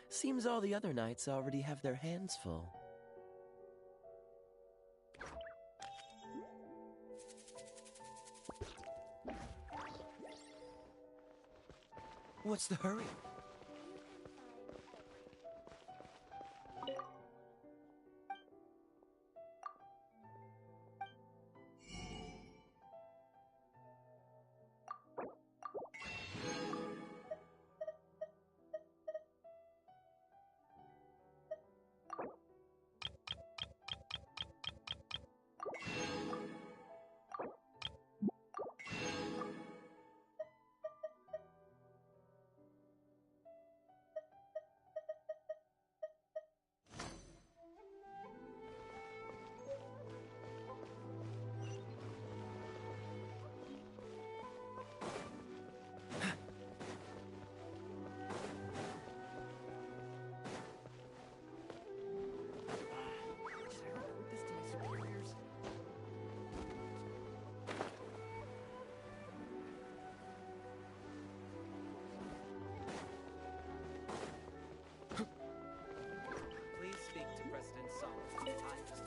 Seems all the other knights already have their hands full. What's the hurry? Please speak to President Song. I'm just...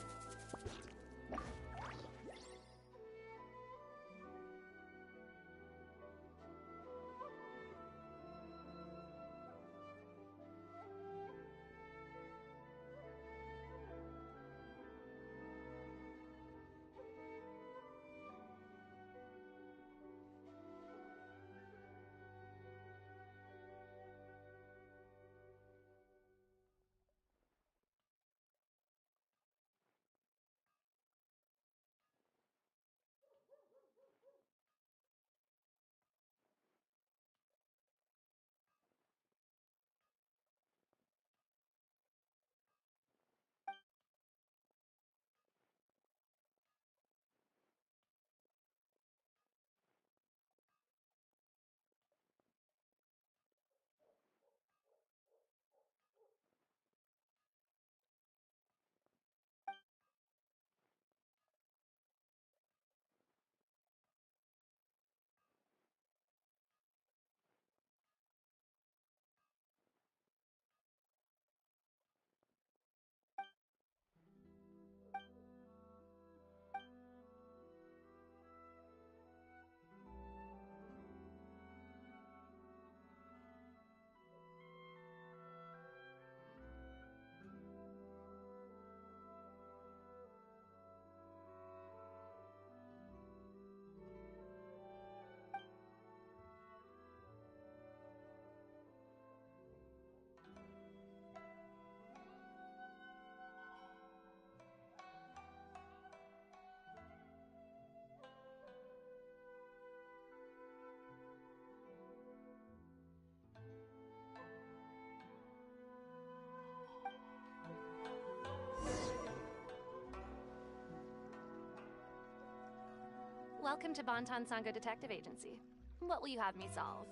Welcome to Bonton Sango Detective Agency. What will you have me solve?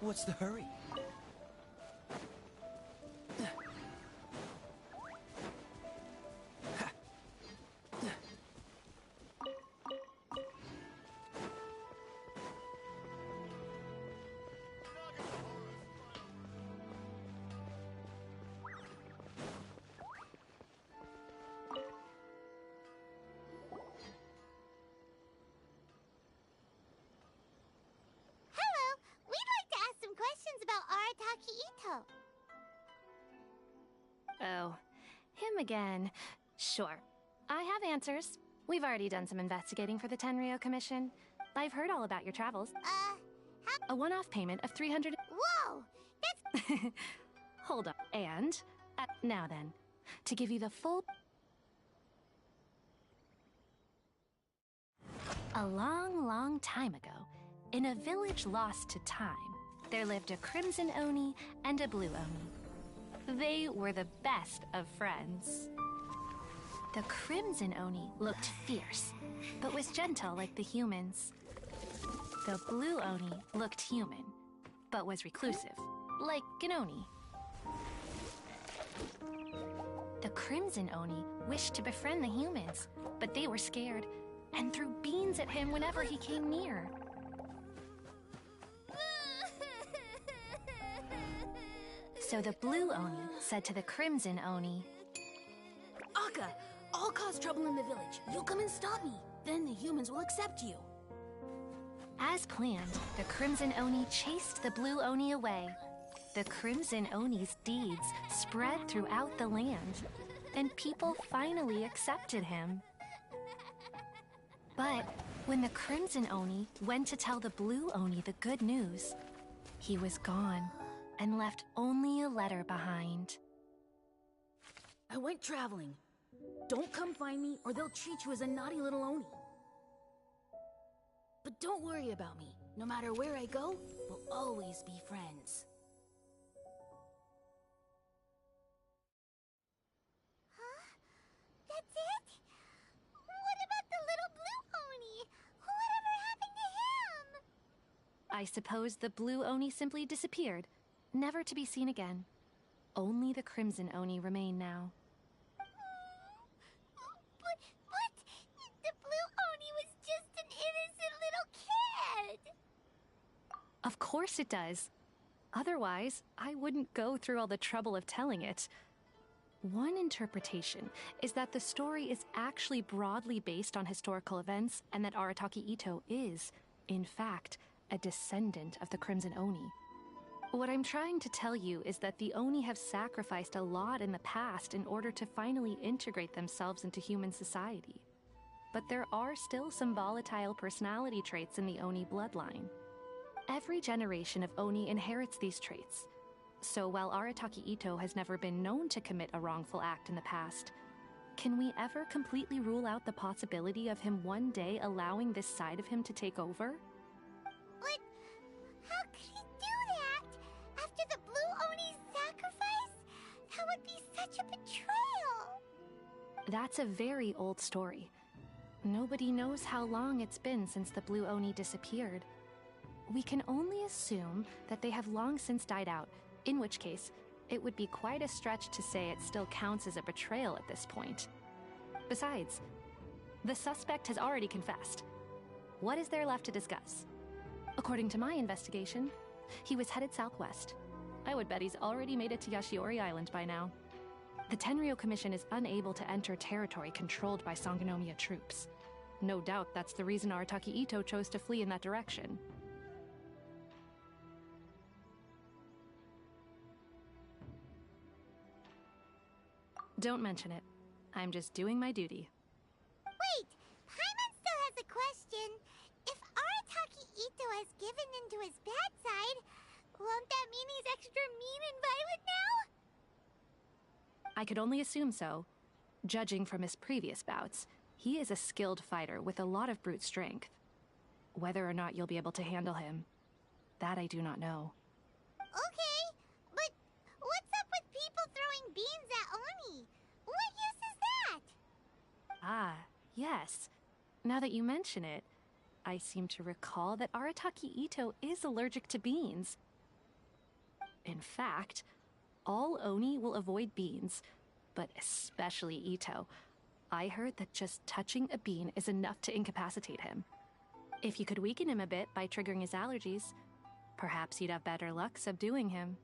What's the hurry? Oh, him again. Sure. I have answers. We've already done some investigating for the Tenryo Commission. I've heard all about your travels. A one-off payment of 300... Whoa! That's... Hold on. And... now then, to give you the full... A long, long time ago, in a village lost to time, there lived a Crimson Oni and a Blue Oni. They were the best of friends. The Crimson Oni looked fierce, but was gentle like the humans. The Blue Oni looked human, but was reclusive, like an Oni. The Crimson Oni wished to befriend the humans, but they were scared and threw beans at him whenever he came near. So the Blue Oni said to the Crimson Oni, Akka, I'll cause trouble in the village. You'll come and stop me. Then the humans will accept you. As planned, the Crimson Oni chased the Blue Oni away. The Crimson Oni's deeds spread throughout the land, and people finally accepted him. But when the Crimson Oni went to tell the Blue Oni the good news, he was gone and left only a letter behind. I went traveling. Don't come find me or they'll treat you as a naughty little Oni. But don't worry about me. No matter where I go, we'll always be friends. Huh? That's it? What about the little Blue Oni? Whatever happened to him? I suppose the Blue Oni simply disappeared, never to be seen again. Only the Crimson Oni remain now. But the Blue Oni was just an innocent little kid. Of course it does. Otherwise, I wouldn't go through all the trouble of telling it. One interpretation is that the story is actually broadly based on historical events and that Arataki Itto is, in fact, a descendant of the Crimson Oni. What I'm trying to tell you is that the Oni have sacrificed a lot in the past in order to finally integrate themselves into human society. But there are still some volatile personality traits in the Oni bloodline. Every generation of Oni inherits these traits. So while Arataki Itto has never been known to commit a wrongful act in the past, can we ever completely rule out the possibility of him one day allowing this side of him to take over? But how could he do that? After the Blue Oni's sacrifice? That would be such a betrayal. That's a very old story. Nobody knows how long it's been since the Blue Oni disappeared. We can only assume that they have long since died out, in which case, it would be quite a stretch to say it still counts as a betrayal at this point. Besides, the suspect has already confessed. What is there left to discuss? According to my investigation, he was headed southwest. I would bet he's already made it to Yashiori Island by now. The Tenryo Commission is unable to enter territory controlled by Sangonomiya troops. No doubt that's the reason Arataki Itto chose to flee in that direction. Don't mention it. I'm just doing my duty. Wait, Paimon still has a question. If Arataki Itto has given into his bad side, won't that mean he's extra mean and violent now? I could only assume so. Judging from his previous bouts, he is a skilled fighter with a lot of brute strength. Whether or not you'll be able to handle him, that I do not know. Okay, but what's up with people throwing beans at Oni? What use is that? Ah, yes. Now that you mention it, I seem to recall that Arataki Itto is allergic to beans. In fact, all Oni will avoid beans, but especially Ito. I heard that just touching a bean is enough to incapacitate him. If you could weaken him a bit by triggering his allergies, perhaps you'd have better luck subduing him.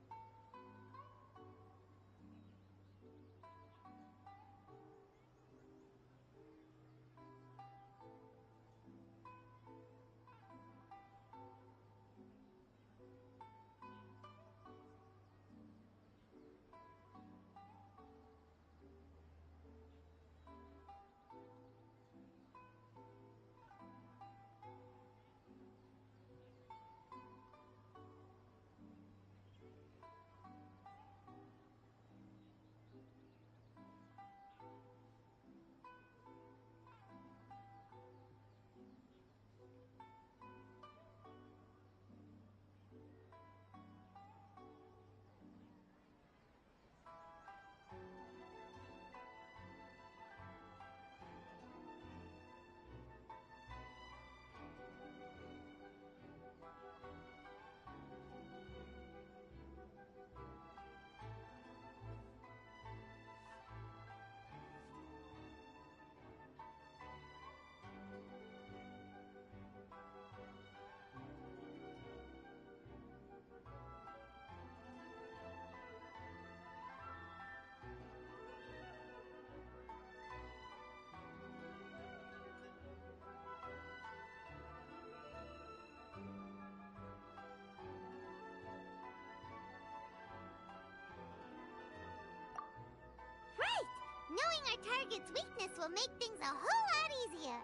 Knowing our target's weakness will make things a whole lot easier.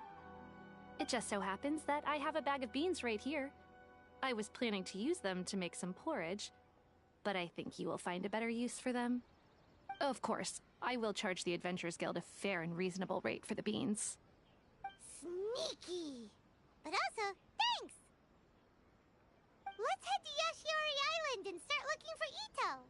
It just so happens that I have a bag of beans right here. I was planning to use them to make some porridge, but I think you will find a better use for them. Of course, I will charge the Adventurers Guild a fair and reasonable rate for the beans. Sneaky! But also, thanks! Let's head to Yashiori Island and start looking for Ito!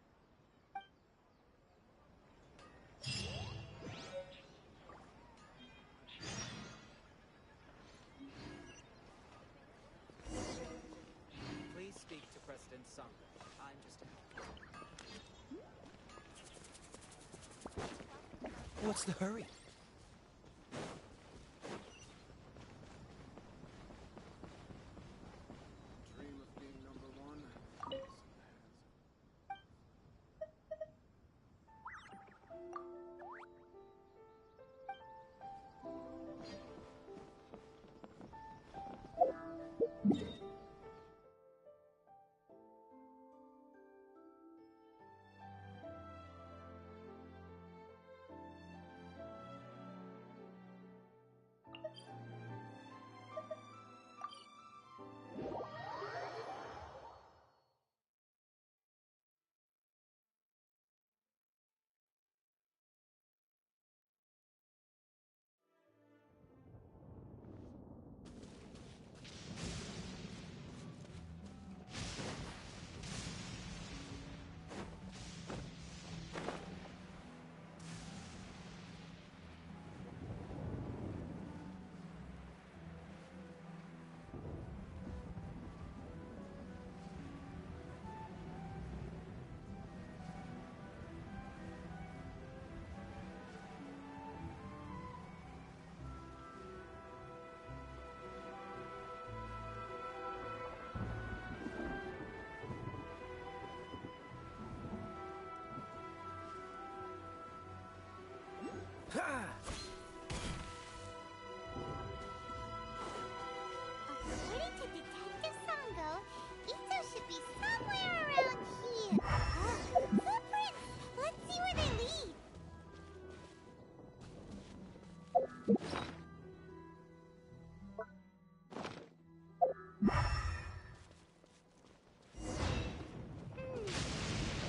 Please speak to President Sung. I'm just... What's the hurry? Dream of being number one. Ha! According to Detective Sango, Ito should be somewhere around here. Footprints! Let's see where they lead.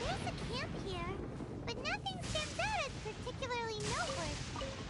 There's a camp here, but nothing stands out as particularly noteworthy.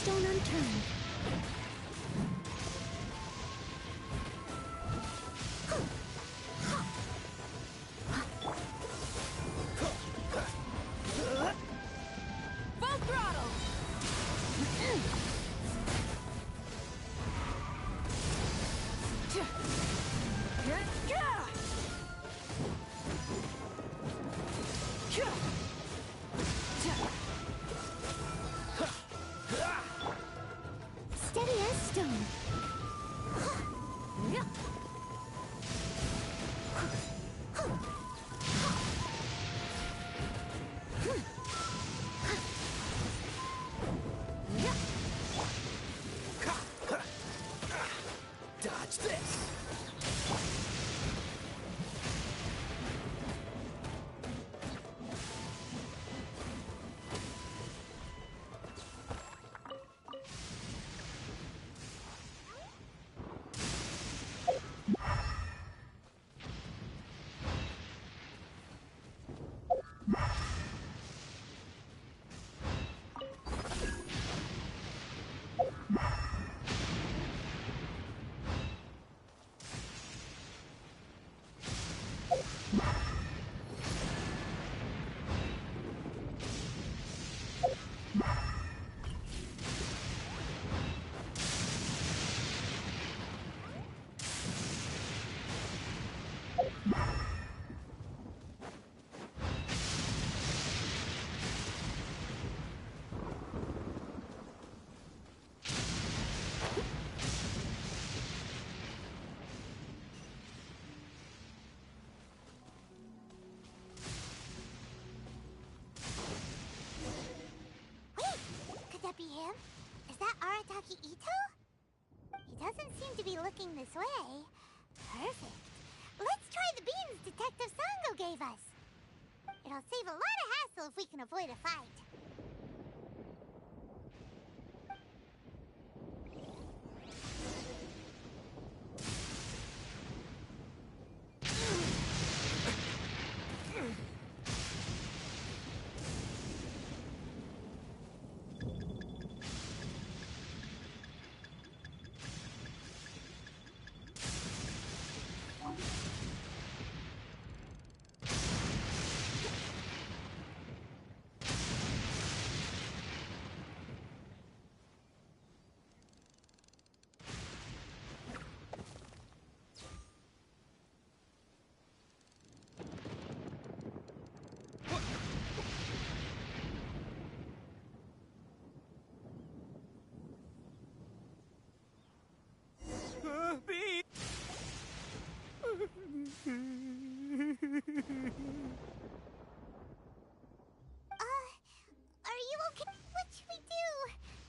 stone unturned. Full throttle! Steady as stone. Dodge this! Could that be him? Is that Arataki Ito? He doesn't seem to be looking this way. Perfect. Let's try the beans Detective Sango gave us. It'll save a lot of hassle if we can avoid a fight. Are you okay? What should we do?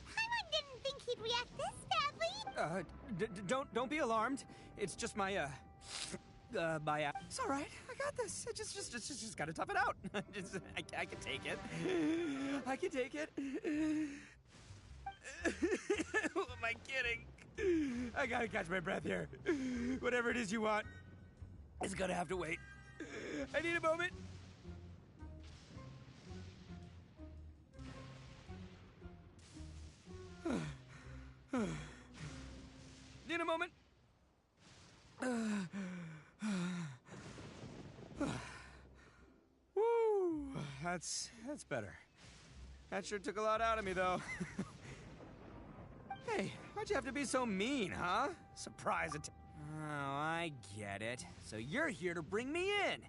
Paimon didn't think he'd react this badly. Don't be alarmed. It's just my, It's all right. I got this. Just gotta tough it out. I can take it. I can take it. Who am I kidding? I gotta catch my breath here. Whatever it is you want, it's gonna have to wait. I need a moment. Need a moment. Woo, that's better. That sure took a lot out of me, though. Hey, why'd you have to be so mean, huh? Surprise attack. Oh, I get it. So you're here to bring me in.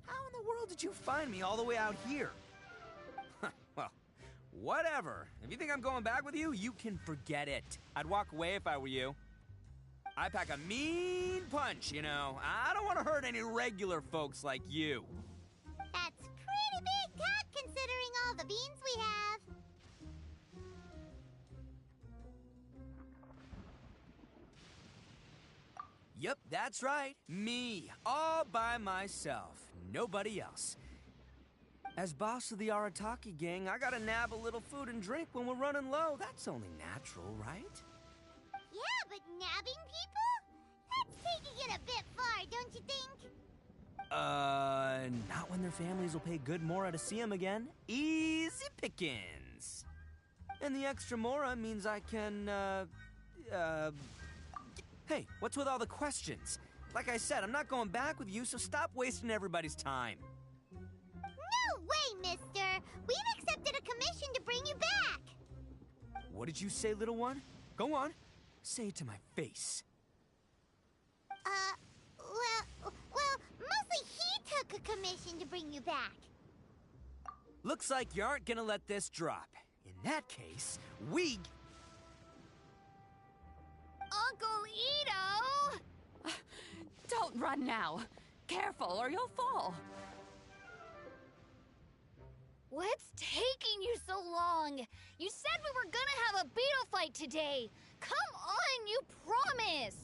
How in the world did you find me all the way out here? Well, whatever. If you think I'm going back with you, you can forget it. I'd walk away if I were you. I pack a mean punch, you know. I don't want to hurt any regular folks like you. That's pretty big talk considering all the beans we have. Yep, that's right. Me, all by myself. Nobody else. As boss of the Arataki gang, I gotta nab a little food and drink when we're running low. That's only natural, right? Yeah, but nabbing people? That's taking it a bit far, don't you think? Not when their families will pay good mora to see them again. Easy pickings. And the extra mora means I can, Hey, what's with all the questions? Like I said, I'm not going back with you, so stop wasting everybody's time. No way, mister! We've accepted a commission to bring you back! What did you say, little one? Go on. Say it to my face. Well, mostly he took a commission to bring you back. Looks like you aren't gonna let this drop. In that case, we... Uncle Ito! Don't run now. Careful or you'll fall. What's taking you so long? You said we were gonna have a beetle fight today. Come on, you promised.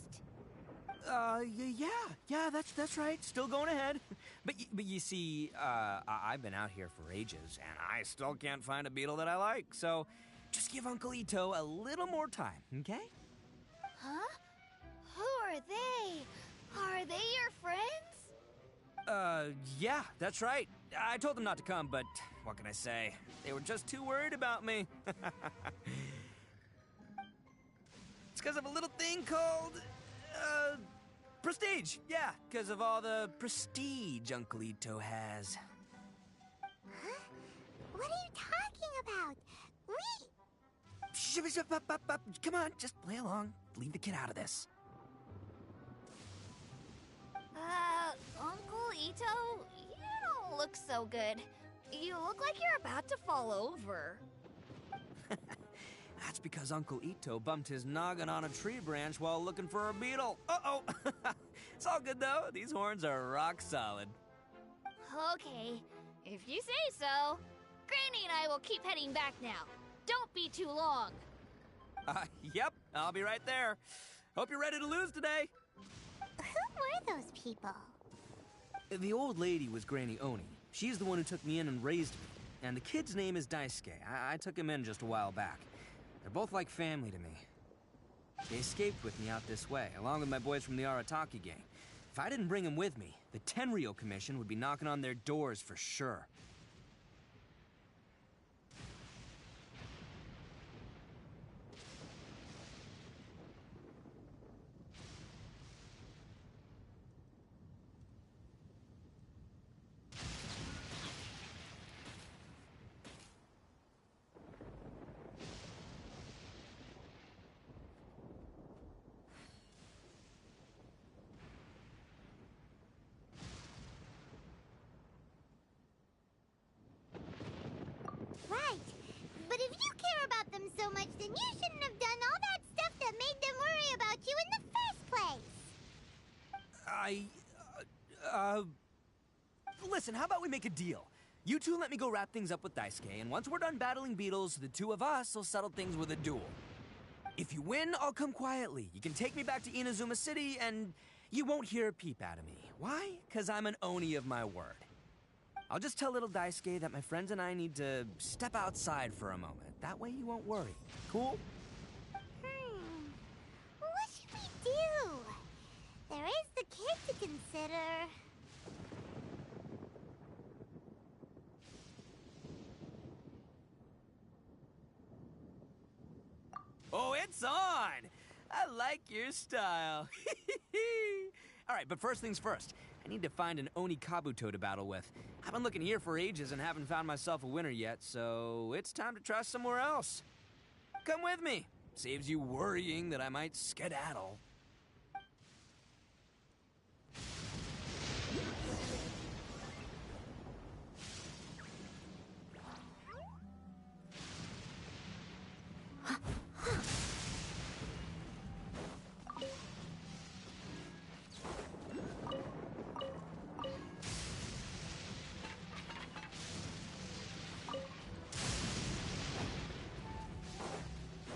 Yeah, that's right. Still going ahead. But you see, I've been out here for ages, and I still can't find a beetle that I like. So, just give Uncle Ito a little more time, okay? Huh? Who are they? Are they your friends? Yeah, that's right. I told them not to come, but what can I say? They were just too worried about me. It's because of a little thing called, prestige. Yeah, because of all the prestige Uncle Ito has. Huh? What are you talking about? Come on, just play along. Leave the kid out of this. Uncle Ito, you don't look so good. You look like you're about to fall over. That's because Uncle Ito bumped his noggin on a tree branch while looking for a beetle. Uh-oh! It's all good, though. These horns are rock solid. Okay, if you say so. Granny and I will keep heading back now. Don't be too long. Yep, I'll be right there. Hope you're ready to lose today. Who were those people? The old lady was Granny Oni. She's the one who took me in and raised me. And the kid's name is Daisuke. I took him in just a while back. They're both like family to me. They escaped with me out this way, along with my boys from the Arataki gang. If I didn't bring them with me, the Tenryou Commission would be knocking on their doors for sure. Right. But if you care about them so much, then you shouldn't have done all that stuff that made them worry about you in the first place. Listen, how about we make a deal? You two let me go wrap things up with Daisuke, and once we're done battling beetles, the two of us will settle things with a duel. If you win, I'll come quietly. You can take me back to Inazuma City, and you won't hear a peep out of me. Why? 'Cause I'm an Oni of my word. I'll just tell little Daisuke that my friends and I need to step outside for a moment. That way you won't worry. Cool? What should we do? There is the kid to consider. Oh, it's on! I like your style. All right, but first things first. I need to find an Oni Kabuto to battle with. I've been looking here for ages and haven't found myself a winner yet, so it's time to try somewhere else. Come with me. Saves you worrying that I might skedaddle.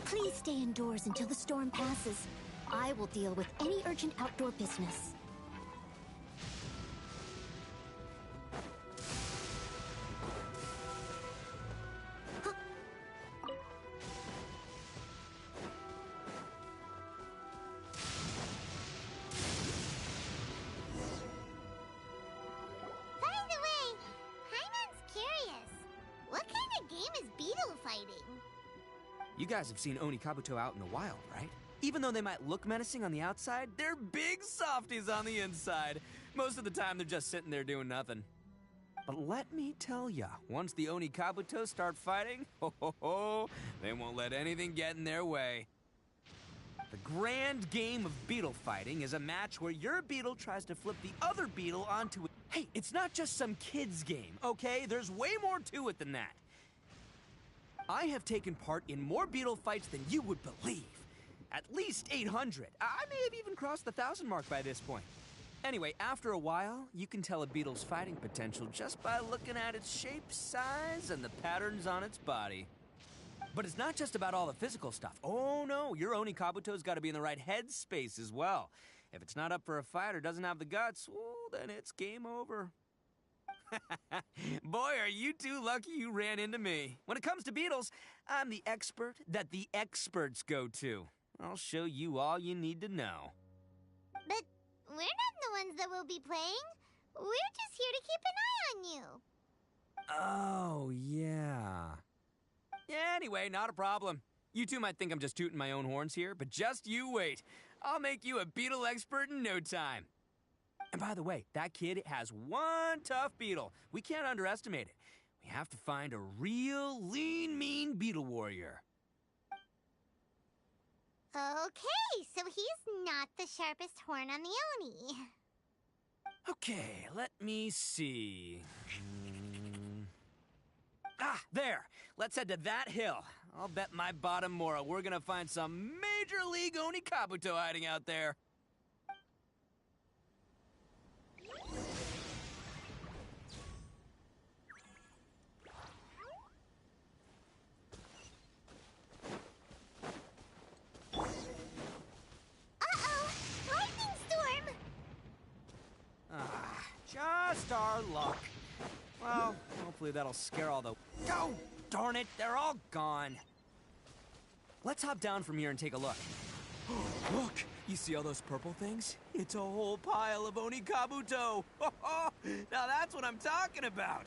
Please stay indoors until the storm passes. I will deal with any urgent outdoor business. By the way, Paimon's curious. What kind of game is beetle fighting? You guys have seen Onikabuto out in the wild, right? Even though they might look menacing on the outside, they're big softies on the inside. Most of the time, they're just sitting there doing nothing. But let me tell ya, once the Onikabuto start fighting, they won't let anything get in their way. The grand game of beetle fighting is a match where your beetle tries to flip the other beetle onto it. Hey, it's not just some kid's game, okay? There's way more to it than that. I have taken part in more beetle fights than you would believe. At least 800. I may have even crossed the 1,000 mark by this point. Anyway, after a while, you can tell a beetle's fighting potential just by looking at its shape, size, and the patterns on its body. But it's not just about all the physical stuff. Oh no, your Onikabuto's got to be in the right headspace as well. If it's not up for a fight or doesn't have the guts, well, then it's game over. Boy, are you two lucky you ran into me. When it comes to beetles, I'm the expert that the experts go to. I'll show you all you need to know. But we're not the ones that will be playing. We're just here to keep an eye on you. Oh, yeah. Anyway, not a problem. You two might think I'm just tooting my own horns here, but just you wait. I'll make you a beetle expert in no time. And by the way, that kid has one tough beetle. We can't underestimate it. We have to find a real lean, mean beetle warrior. Okay, so he's not the sharpest horn on the Oni. Okay, let me see. Ah, there! Let's head to that hill. I'll bet my bottom Mora we're gonna find some Major League Onikabuto hiding out there. Just our luck. Well, hopefully that'll scare all the... Oh, darn it, they're all gone. Let's hop down from here and take a look. Look, you see all those purple things? It's a whole pile of Onikabuto. Now that's what I'm talking about.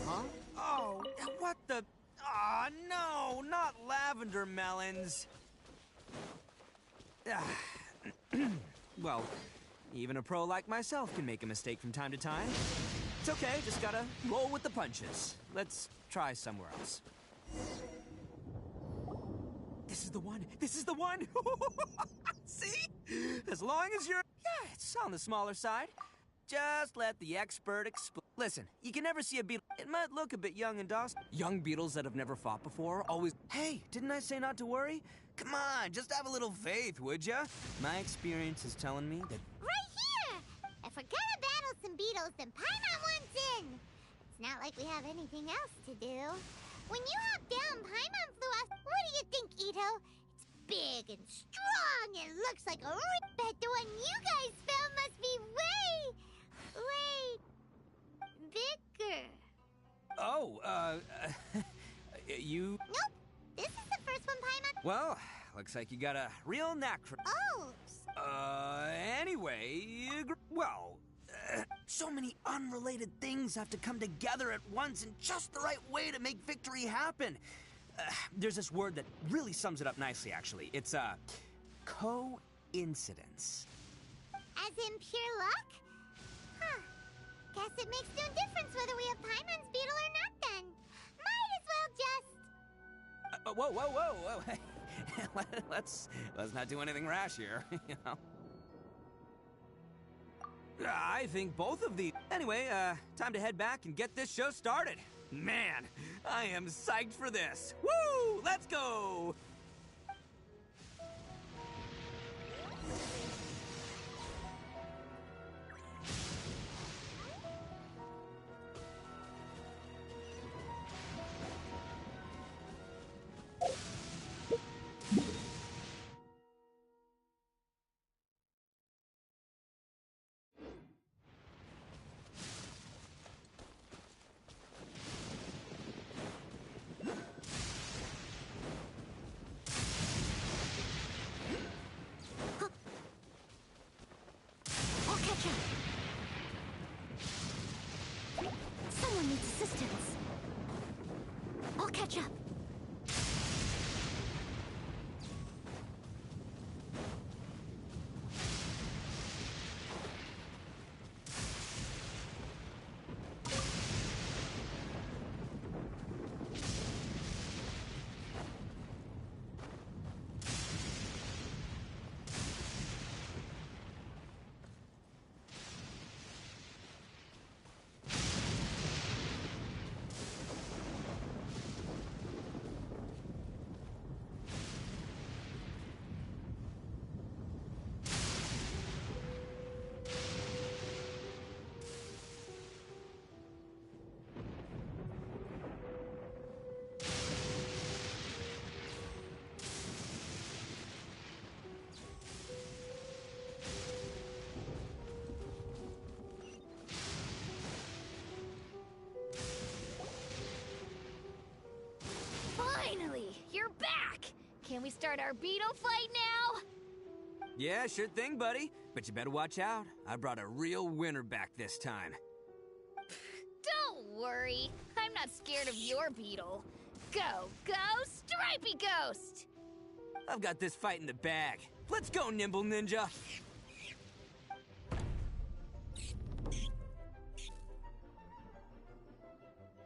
Huh? Oh, what the... Aw, no, not lavender melons. Well... Even a pro like myself can make a mistake from time to time. It's okay, just gotta roll with the punches. Let's try somewhere else. This is the one! This is the one! See? As long as you're... Yeah, it's on the smaller side. Just let the expert explain. Listen, you can never see a beetle. It might look a bit young and docile. Young beetles that have never fought before always... Hey, didn't I say not to worry? Come on, just have a little faith, would ya? My experience is telling me that... Right here! If we're gonna battle some beetles, then Paimon wants in! It's not like we have anything else to do. When you hop down, Paimon flew off... What do you think, Ito? It's big and strong and looks like a... Bet the one you guys found must be way... bigger. Oh, you... Nope. This is the first one, Paimon. Well, looks like you got a real knack for... Oh. Anyway, well, so many unrelated things have to come together at once in just the right way to make victory happen. There's this word that really sums it up nicely, actually. It's, coincidence. As in pure luck? Huh. Guess it makes no difference whether we have Paimon's beetle or not, then. Might as well just... Whoa. let's not do anything rash here, you know. I think both of these... Anyway, time to head back and get this show started. Man, I am psyched for this. Woo! Let's go! Someone needs assistance. I'll catch catch up. Finally, you're back! Can we start our beetle fight now? Yeah, sure thing, buddy. But you better watch out. I brought a real winner back this time. Don't worry, I'm not scared of your beetle. Go, Stripey Ghost! I've got this fight in the bag. Let's go, Nimble Ninja!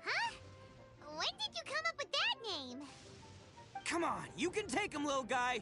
Huh? When did you come up with that name? Come on, you can take him, little guy!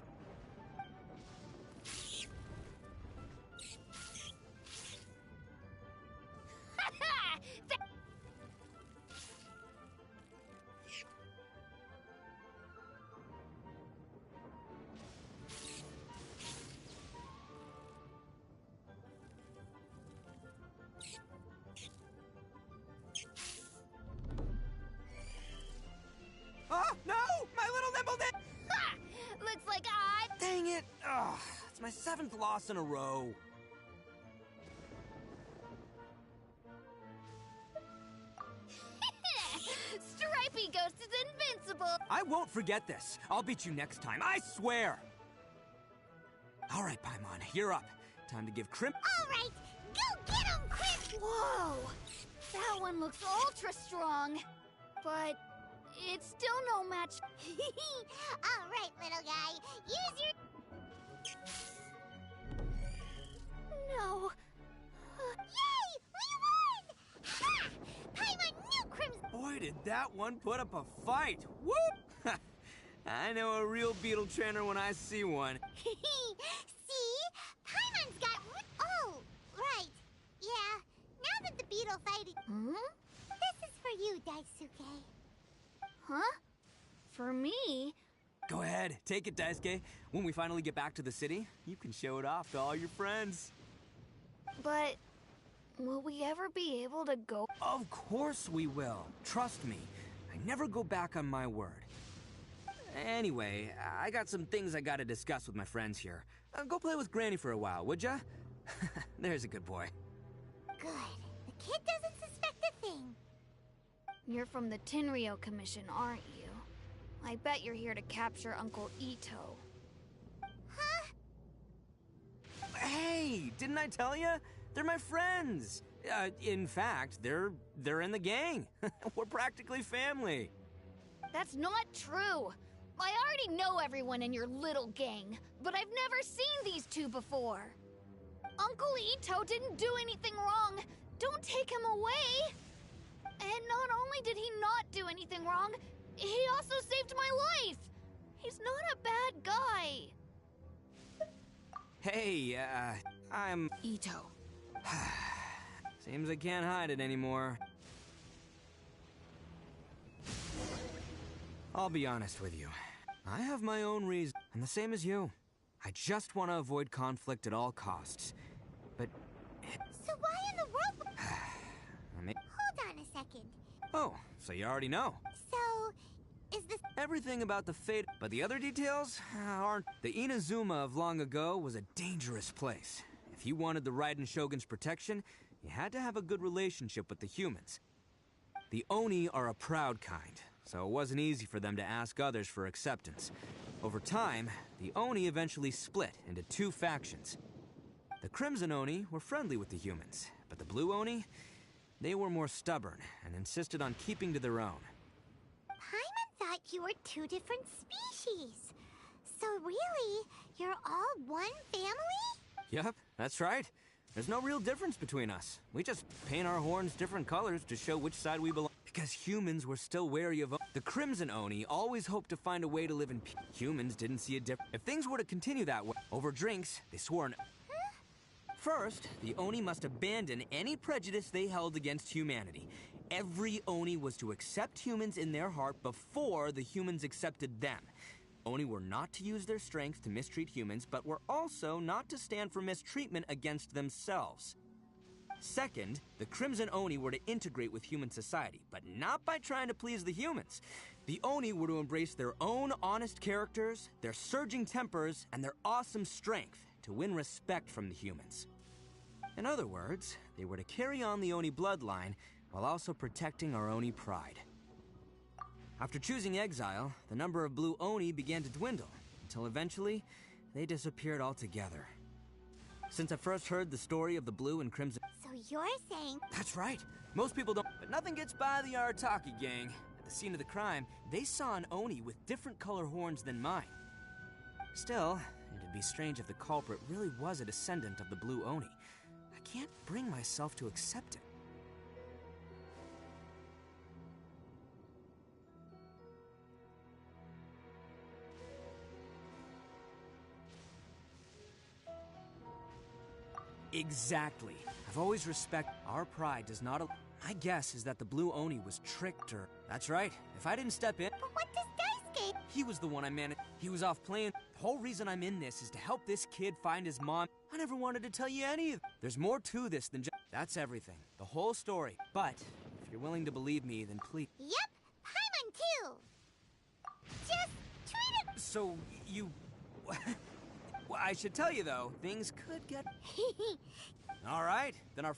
Oh, no! My little Nimble Ninja! Ha! Looks like I... Dang it! Ugh, it's my 7th loss in a row. Stripey Ghost is invincible! I won't forget this. I'll beat you next time, I swear! All right, Paimon, you're up. Time to give Crim... All right, go get him, Chris! Whoa! That one looks ultra strong. But it's still no match. All right, little guy, use your... No. Yay! We won! Ha! Paimon knew Crimson... Boy, did that one put up a fight! Woo! I know a real beetle trainer when I see one. See? Paimon's got... Oh, right. Yeah, now that the beetle fight... Hmm? This is for you, Daisuke. Huh? For me? Go ahead, take it, Daisuke. When we finally get back to the city, you can show it off to all your friends. But will we ever be able to go? Of course we will. Trust me. I never go back on my word. Anyway, I got some things I gotta discuss with my friends here. Go play with Granny for a while, would ya? There's a good boy. Good. The kid doesn't suspect a thing. You're from the Tenryo Commission, aren't you? I bet you're here to capture Uncle Ito. Huh? Hey, didn't I tell you? They're my friends. In fact, they're in the gang. We're practically family. That's not true. I already know everyone in your little gang, but I've never seen these two before. Uncle Ito didn't do anything wrong. Don't take him away. And not only did he not do anything wrong, he also saved my life. He's not a bad guy. Hey, I'm... Ito. Seems I can't hide it anymore. I'll be honest with you. I have my own reasons. I'm the same as you. I just want to avoid conflict at all costs. But... So why in the world... I mean... Hold on a second. Oh, so you already know. So, is this... Everything about the fate, but the other details aren't... The Inazuma of long ago was a dangerous place. If you wanted the Raiden Shogun's protection, you had to have a good relationship with the humans. The Oni are a proud kind, so it wasn't easy for them to ask others for acceptance. Over time, the Oni eventually split into two factions. The Crimson Oni were friendly with the humans, but the Blue Oni, they were more stubborn and insisted on keeping to their own. Paimon thought you were two different species. So really, you're all one family? Yep, that's right. There's no real difference between us. We just paint our horns different colors to show which side we belong. Because humans were still wary of the Crimson Oni always hoped to find a way to live in peace. Humans didn't see a difference. If things were to continue that way, over drinks, they swore an... First, the Oni must abandon any prejudice they held against humanity. Every Oni was to accept humans in their heart before the humans accepted them. Oni were not to use their strength to mistreat humans, but were also not to stand for mistreatment against themselves. Second, the Crimson Oni were to integrate with human society, but not by trying to please the humans. The Oni were to embrace their own honest characters, their surging tempers, and their awesome strength to win respect from the humans. In other words, they were to carry on the Oni bloodline while also protecting our Oni pride. After choosing exile, the number of blue Oni began to dwindle, until eventually, they disappeared altogether. Since I first heard the story of the blue and crimson... So you're saying... That's right. Most people don't... But nothing gets by the Arataki gang. At the scene of the crime, they saw an Oni with different color horns than mine. Still, it'd be strange if the culprit really was a descendant of the blue Oni. I can't bring myself to accept it. Exactly. I've always respected our pride does not... My guess is that the blue Oni was tricked or... That's right. If I didn't step in... But what does Daisuke... He was the one I managed. He was off playing. The whole reason I'm in this is to help this kid find his mom. I never wanted to tell you any of... There's more to this than just... That's everything. The whole story. But, if you're willing to believe me, then please... Yep, Paimon too. Just treat it... So, you... Well, I should tell you, though, things could get... All right, then our...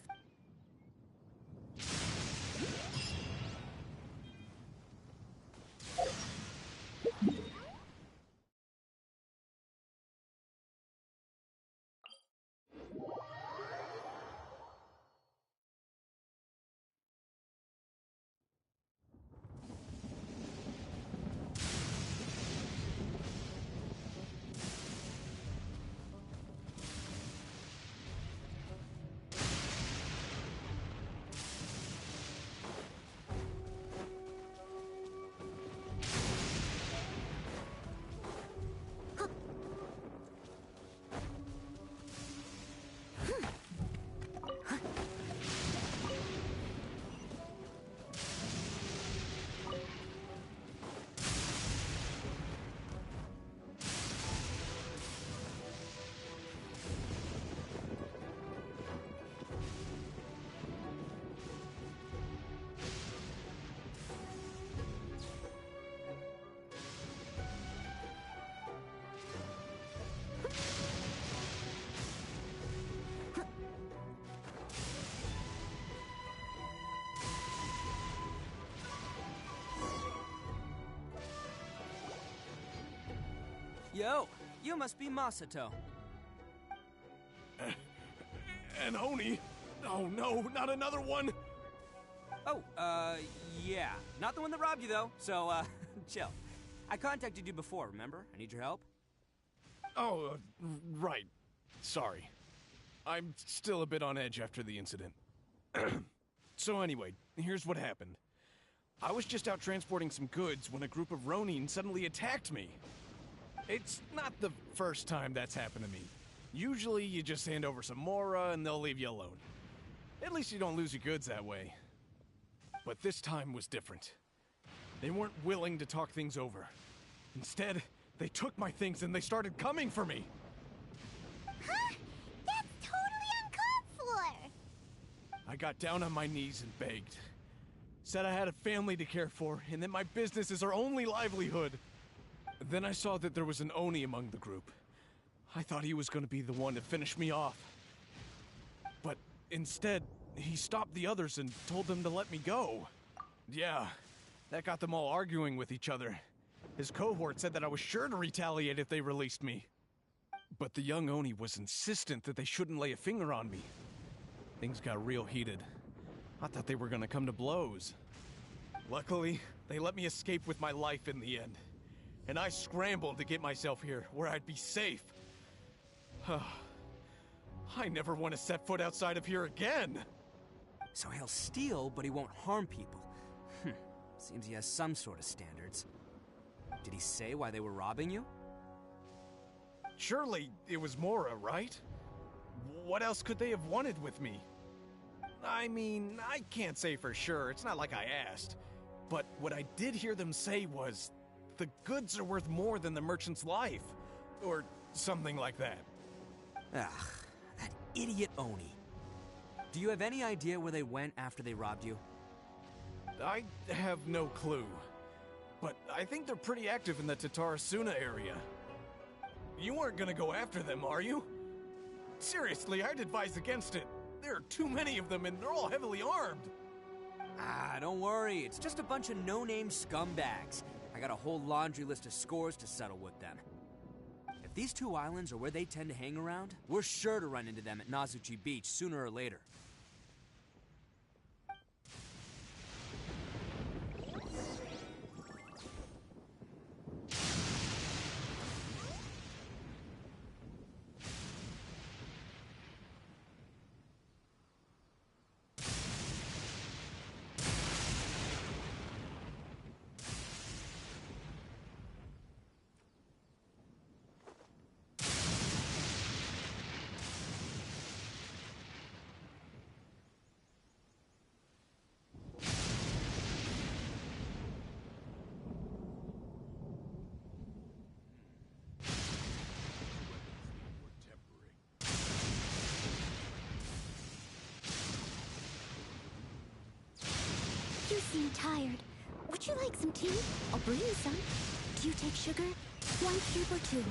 Yo, you must be Masato. An Oni? Oh no, not another one! Oh, yeah. Not the one that robbed you, though, so, chill. I contacted you before, remember? I need your help. Oh, right. Sorry. I'm still a bit on edge after the incident. So anyway, here's what happened. I was just out transporting some goods when a group of Ronin suddenly attacked me. It's not the first time that's happened to me. Usually you just hand over some Mora and they'll leave you alone. At least you don't lose your goods that way. But this time was different. They weren't willing to talk things over. Instead, they took my things and they started coming for me. Huh? That's totally uncalled for! I got down on my knees and begged. Said I had a family to care for and that my business is our only livelihood. Then I saw that there was an Oni among the group. I thought he was going to be the one to finish me off. But instead, he stopped the others and told them to let me go. Yeah, that got them all arguing with each other. His cohort said that I was sure to retaliate if they released me. But the young Oni was insistent that they shouldn't lay a finger on me. Things got real heated. I thought they were going to come to blows. Luckily, they let me escape with my life in the end. And I scrambled to get myself here, where I'd be safe. I never want to set foot outside of here again! So he'll steal, but he won't harm people. Seems he has some sort of standards. Did he say why they were robbing you? Surely it was Mora, right? What else could they have wanted with me? I mean, I can't say for sure, it's not like I asked. But what I did hear them say was, the goods are worth more than the merchant's life. Or something like that. Ugh, that idiot Oni. Do you have any idea where they went after they robbed you? I have no clue. But I think they're pretty active in the Tatarasuna area. You aren't gonna go after them, are you? Seriously, I'd advise against it. There are too many of them and they're all heavily armed. Ah, don't worry. It's just a bunch of no-name scumbags. I got a whole laundry list of scores to settle with them. If these two islands are where they tend to hang around, we're sure to run into them at Nazuchi Beach sooner or later. You seem tired. Would you like some tea? I'll bring you some. Do you take sugar? 1 cube or 2?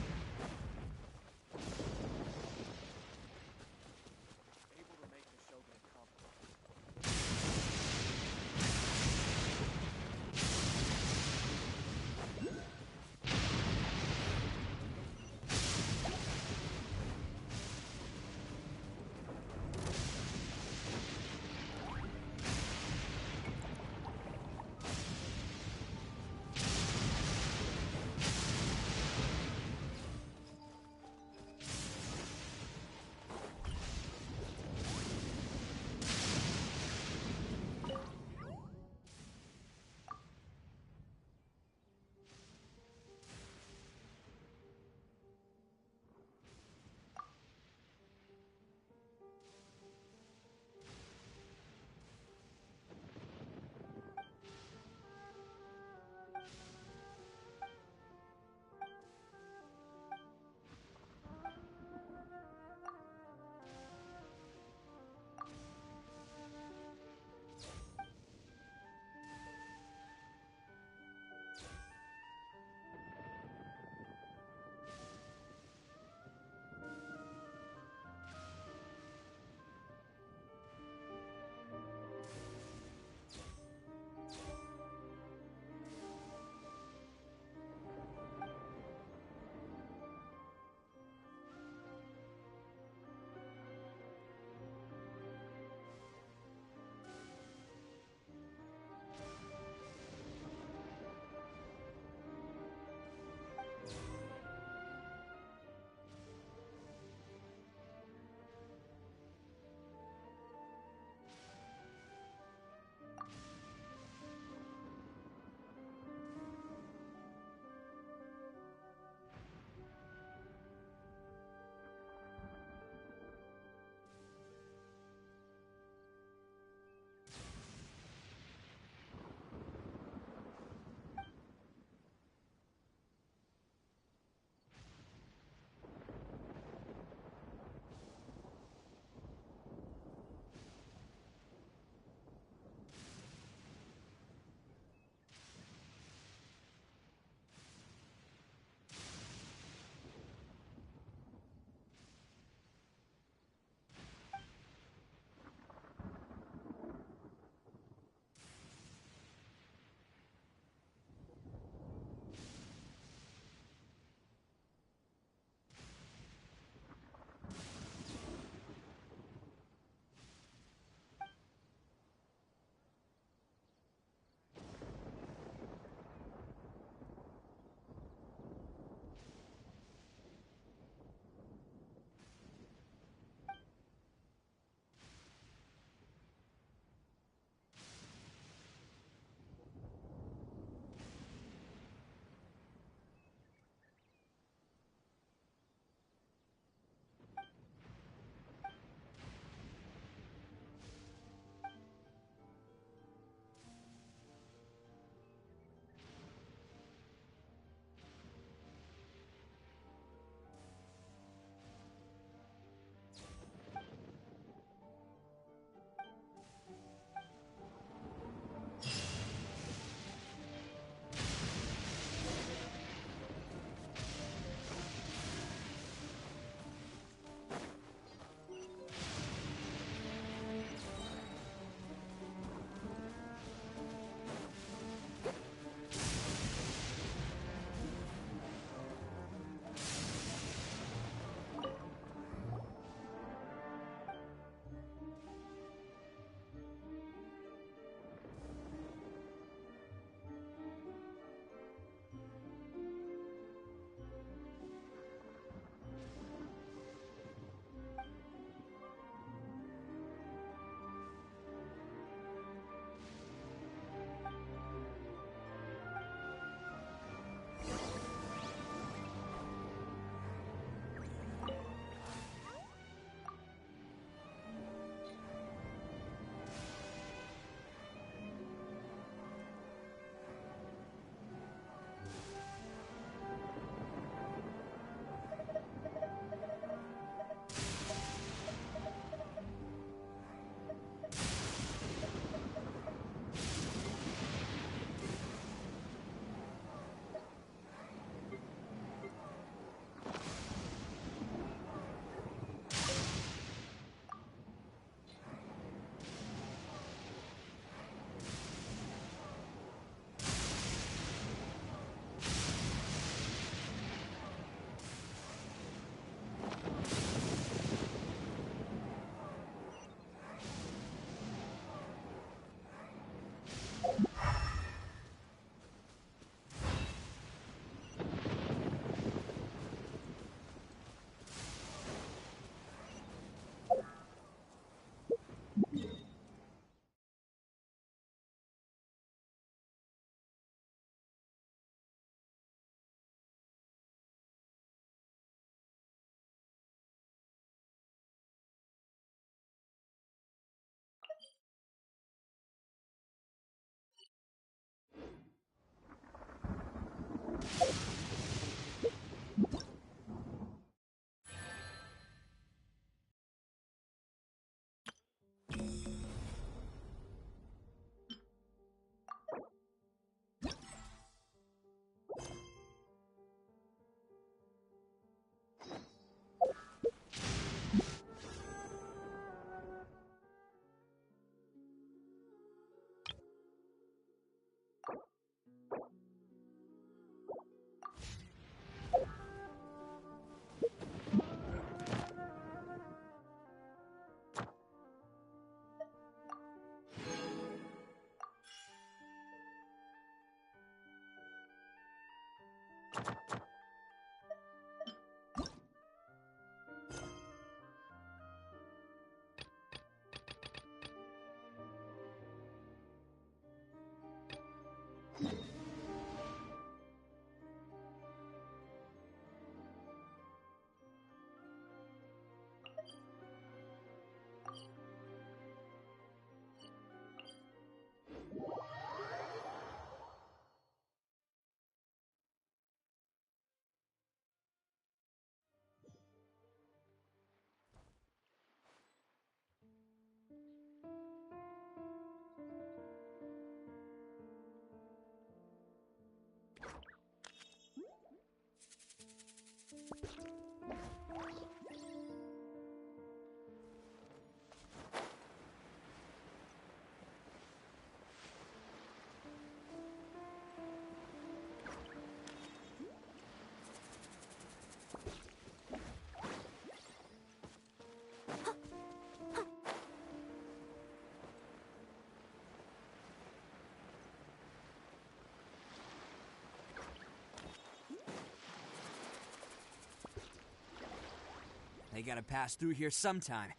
They gotta pass through here sometime.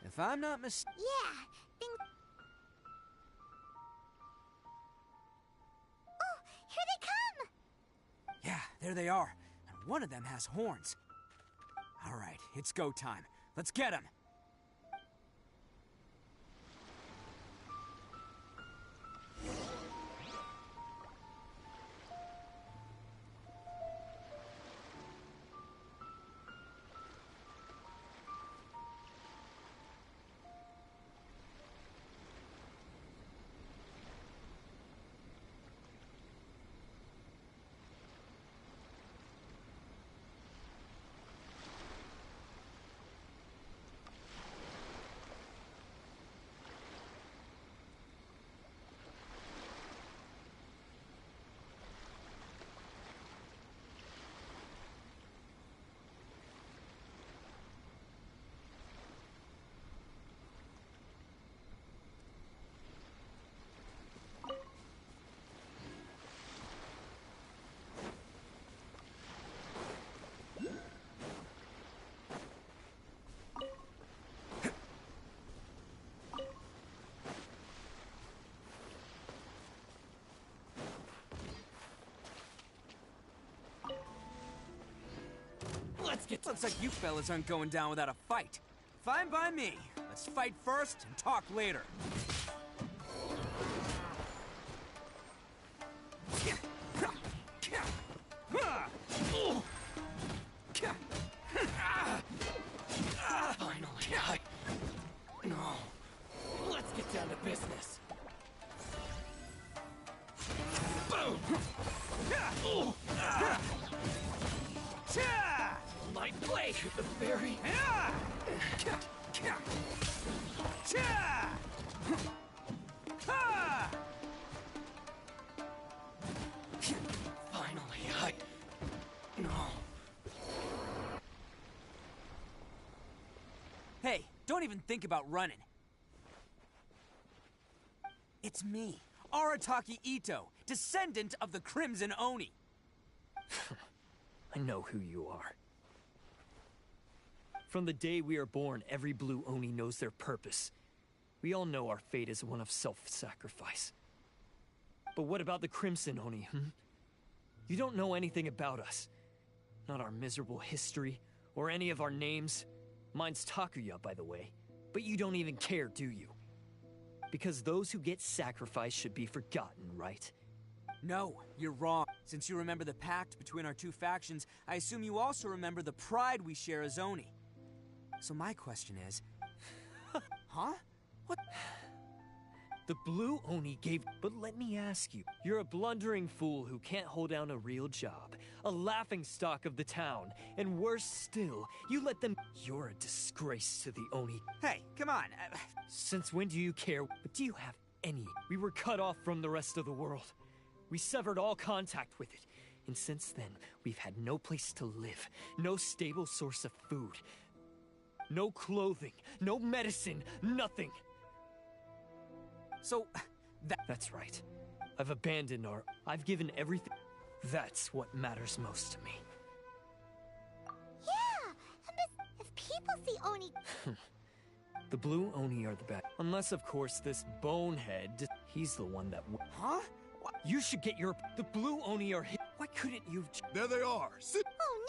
If I'm not mistaken... Yeah, Oh, here they come! Yeah, there they are. And one of them has horns. All right, it's go time. Let's get him. Let's get... Looks like you fellas aren't going down without a fight. Fine by me. Let's fight first and talk later. Finally, No. Let's get down to business. Boom! My blade with the fairy. Finally, No. Hey, don't even think about running. It's me, Arataki Ito, descendant of the Crimson Oni. I know who you are. From the day we are born, every blue Oni knows their purpose. We all know our fate is one of self-sacrifice. But what about the Crimson Oni, You don't know anything about us. Not our miserable history, or any of our names. Mine's Takuya, by the way. But you don't even care, do you? Because those who get sacrificed should be forgotten, right? No, you're wrong. Since you remember the pact between our two factions, I assume you also remember the pride we share as Oni. So my question is... Huh? What? The blue Oni gave... But let me ask you. You're a blundering fool who can't hold down a real job. A laughingstock of the town. And worse still, you let them... You're a disgrace to the Oni. Hey, come on. Since when do you care? But do you have any? We were cut off from the rest of the world. We severed all contact with it. And since then, we've had no place to live. No stable source of food. No clothing. No medicine. Nothing. So, That's right. I've abandoned our... I've given everything... That's what matters most to me. Yeah, but if people see Oni... The blue Oni are the bad. Unless, of course, this bonehead... He's the one that... Huh? What? You should get your... The blue Oni are hit. Why couldn't you... There they are. Sit. Oh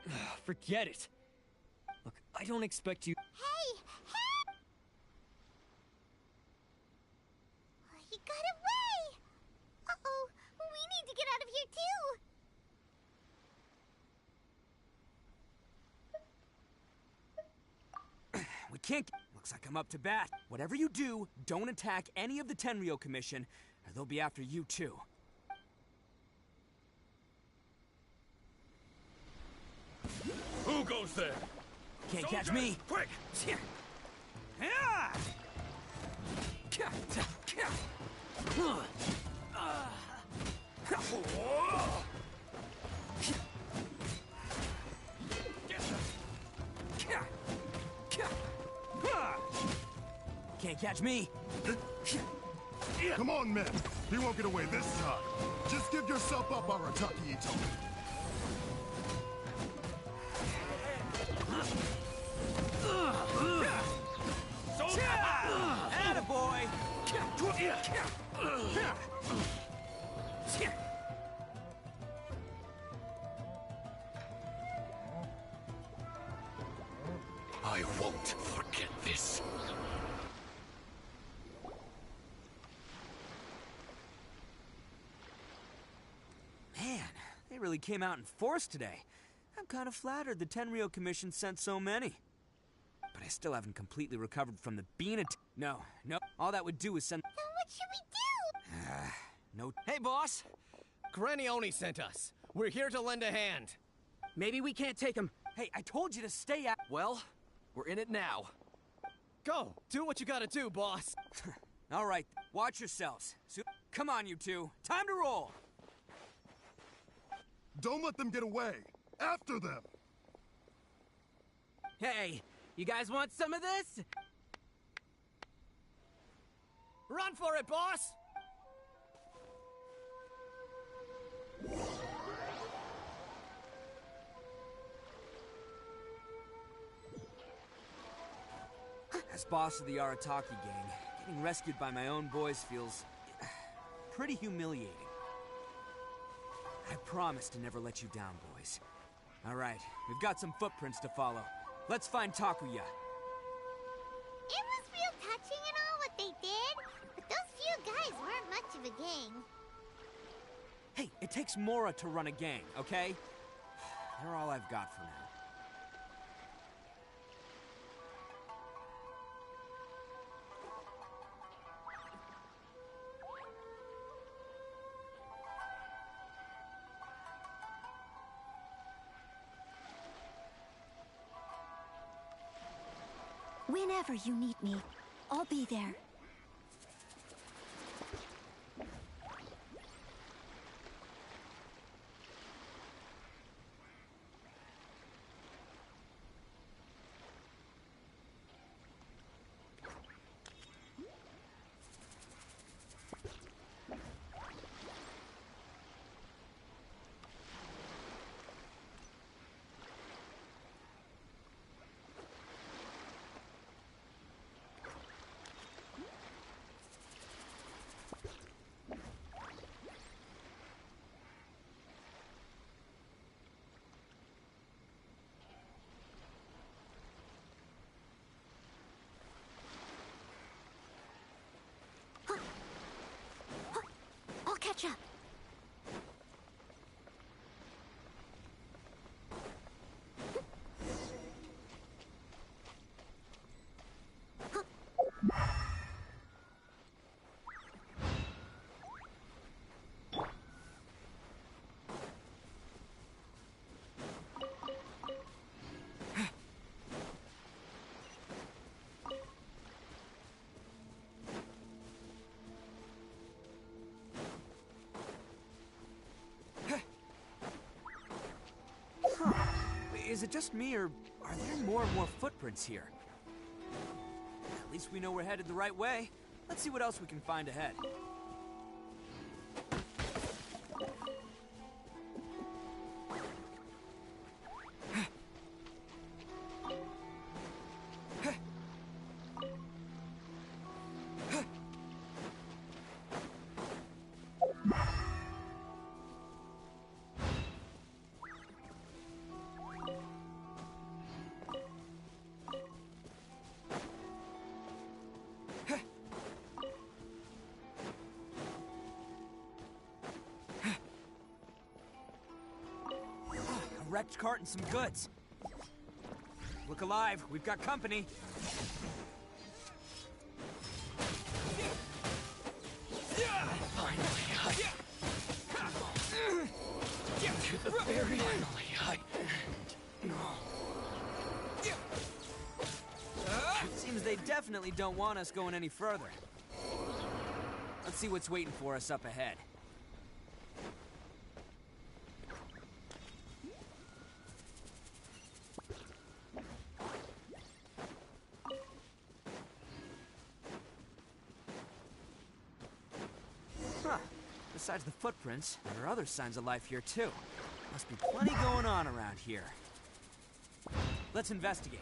no! Forget it. Look, I don't expect you... Hey! Hey! He got away! Uh-oh, we need to get out of here too! We can't... Looks like I'm up to bat. Whatever you do, don't attack any of the Tenryo Commission, or they'll be after you too. Who goes there? Can't catch Soldiers, me. Quick! Can't catch me. Come on, men. He won't get away this time. Just give yourself up, Arataki Ito. Attaboy! I won't forget this. Man, they really came out in force today. I'm kind of flattered the Tenryo Commission sent so many. But I still haven't completely recovered from the bean No, all that would do is send— Then what should we do? no— Hey, boss! Granioni sent us. We're here to lend a hand. Maybe we can't take him. Hey, I told you to stay out— Well, we're in it now. Go! Do what you gotta do, boss! All right, watch yourselves. Come on, you two. Time to roll! Don't let them get away. After them. Hey, you guys want some of this? Run for it, boss! As boss of the Arataki gang, getting rescued by my own boys feels pretty humiliating. I promise to never let you down, boys. All right, we've got some footprints to follow. Let's find Takuya. It was real touching and all what they did, but those few guys weren't much of a gang. Hey, it takes Mora to run a gang, okay? They're all I've got for now. Whenever you need me, I'll be there. I'll catch up. Is it just me, or are there more and more footprints here? At least we know we're headed the right way. Let's see what else we can find ahead. Wrecked cart and some goods. Look alive, we've got company. Finally, to the very Seems they definitely don't want us going any further. Let's see what's waiting for us up ahead. Besides the footprints, there are other signs of life here too. Must be plenty going on around here. Let's investigate.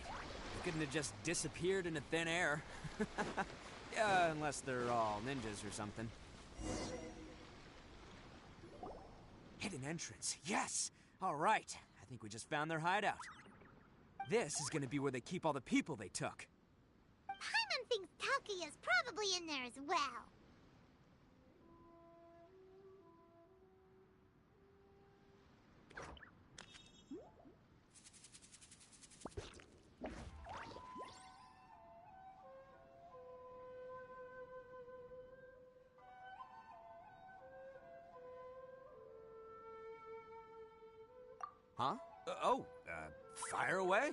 couldn't have just disappeared into thin air. Yeah, unless they're all ninjas or something. Hidden entrance, yes! All right, I think we just found their hideout. This is gonna be where they keep all the people they took. Paimon thinks Takuya's probably in there as well. Huh? Fire away?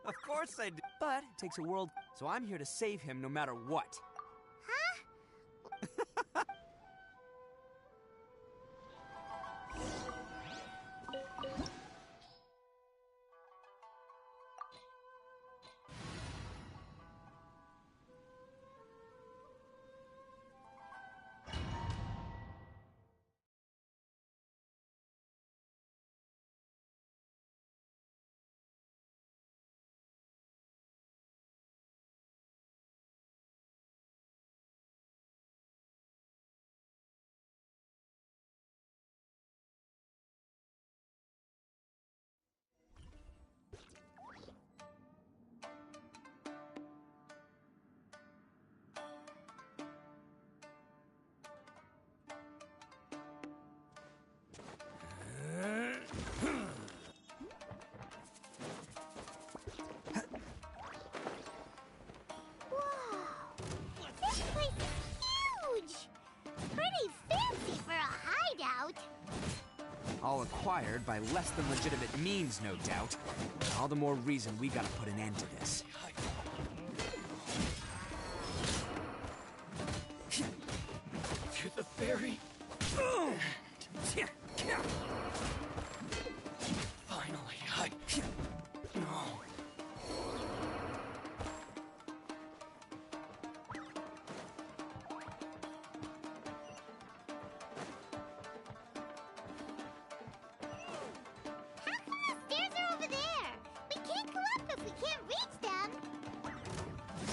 Of course I do. But it takes a world, so I'm here to save him no matter what. Huh? All acquired by less than legitimate means, no doubt. All the more reason we gotta put an end to this. To the ferry. Finally, No.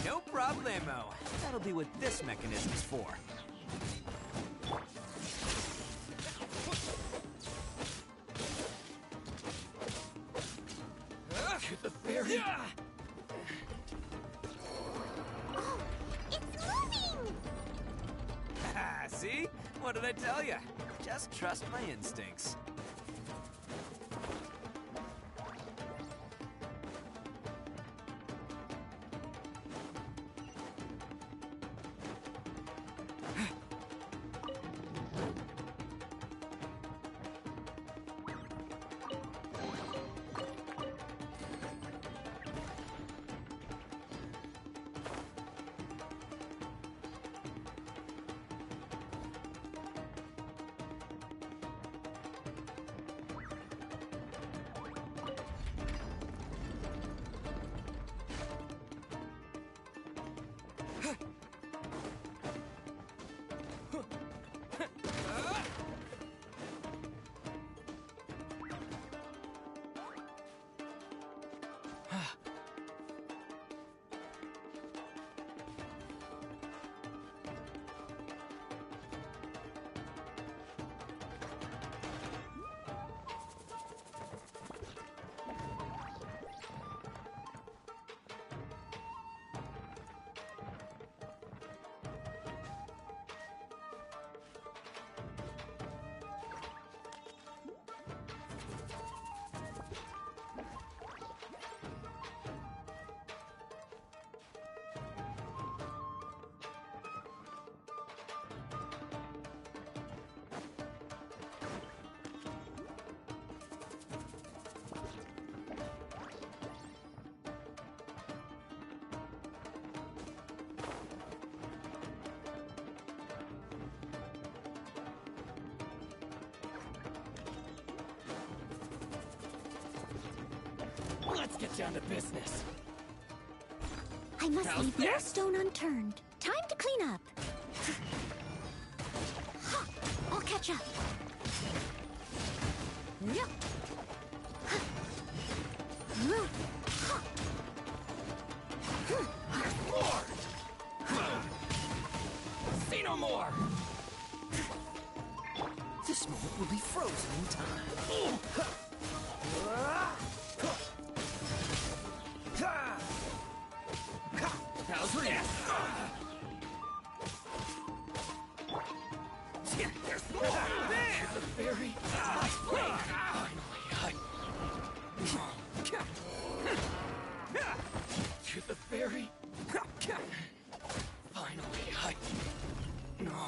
No problemo. That'll be what this mechanism's for. To the ferry. Oh, it's moving! See? What did I tell you? Just trust my instincts. Let's get down to business. I must leave no stone unturned. Time to clean up. I'll catch up. Yeah. More! See no more! This moment will be frozen in time. How's this? There's more! The fairy! Finally, to the fairy! Finally, no.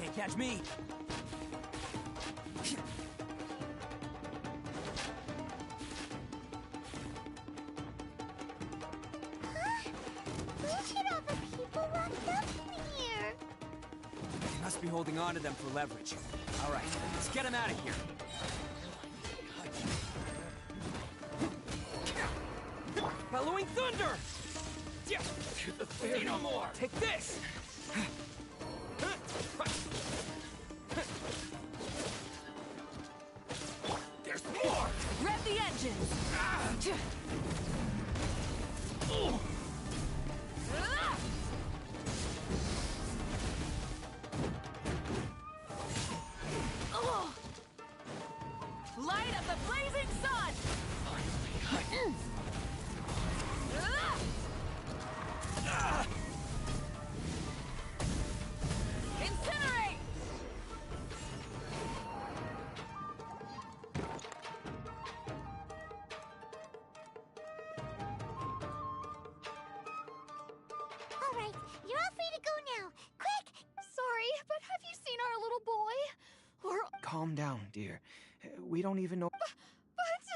Can't catch me. Look at all the people locked up in here. They must be holding on to them for leverage. All right, let's get them out of here. Following thunder! To the fairy! No more! Take this! There's more! Rev the engines! Light up the blazing sun! Incinerate! All right, you're all free to go now. Quick! Sorry, but have you seen our little boy? Or... Calm down, dear. We don't even know. But...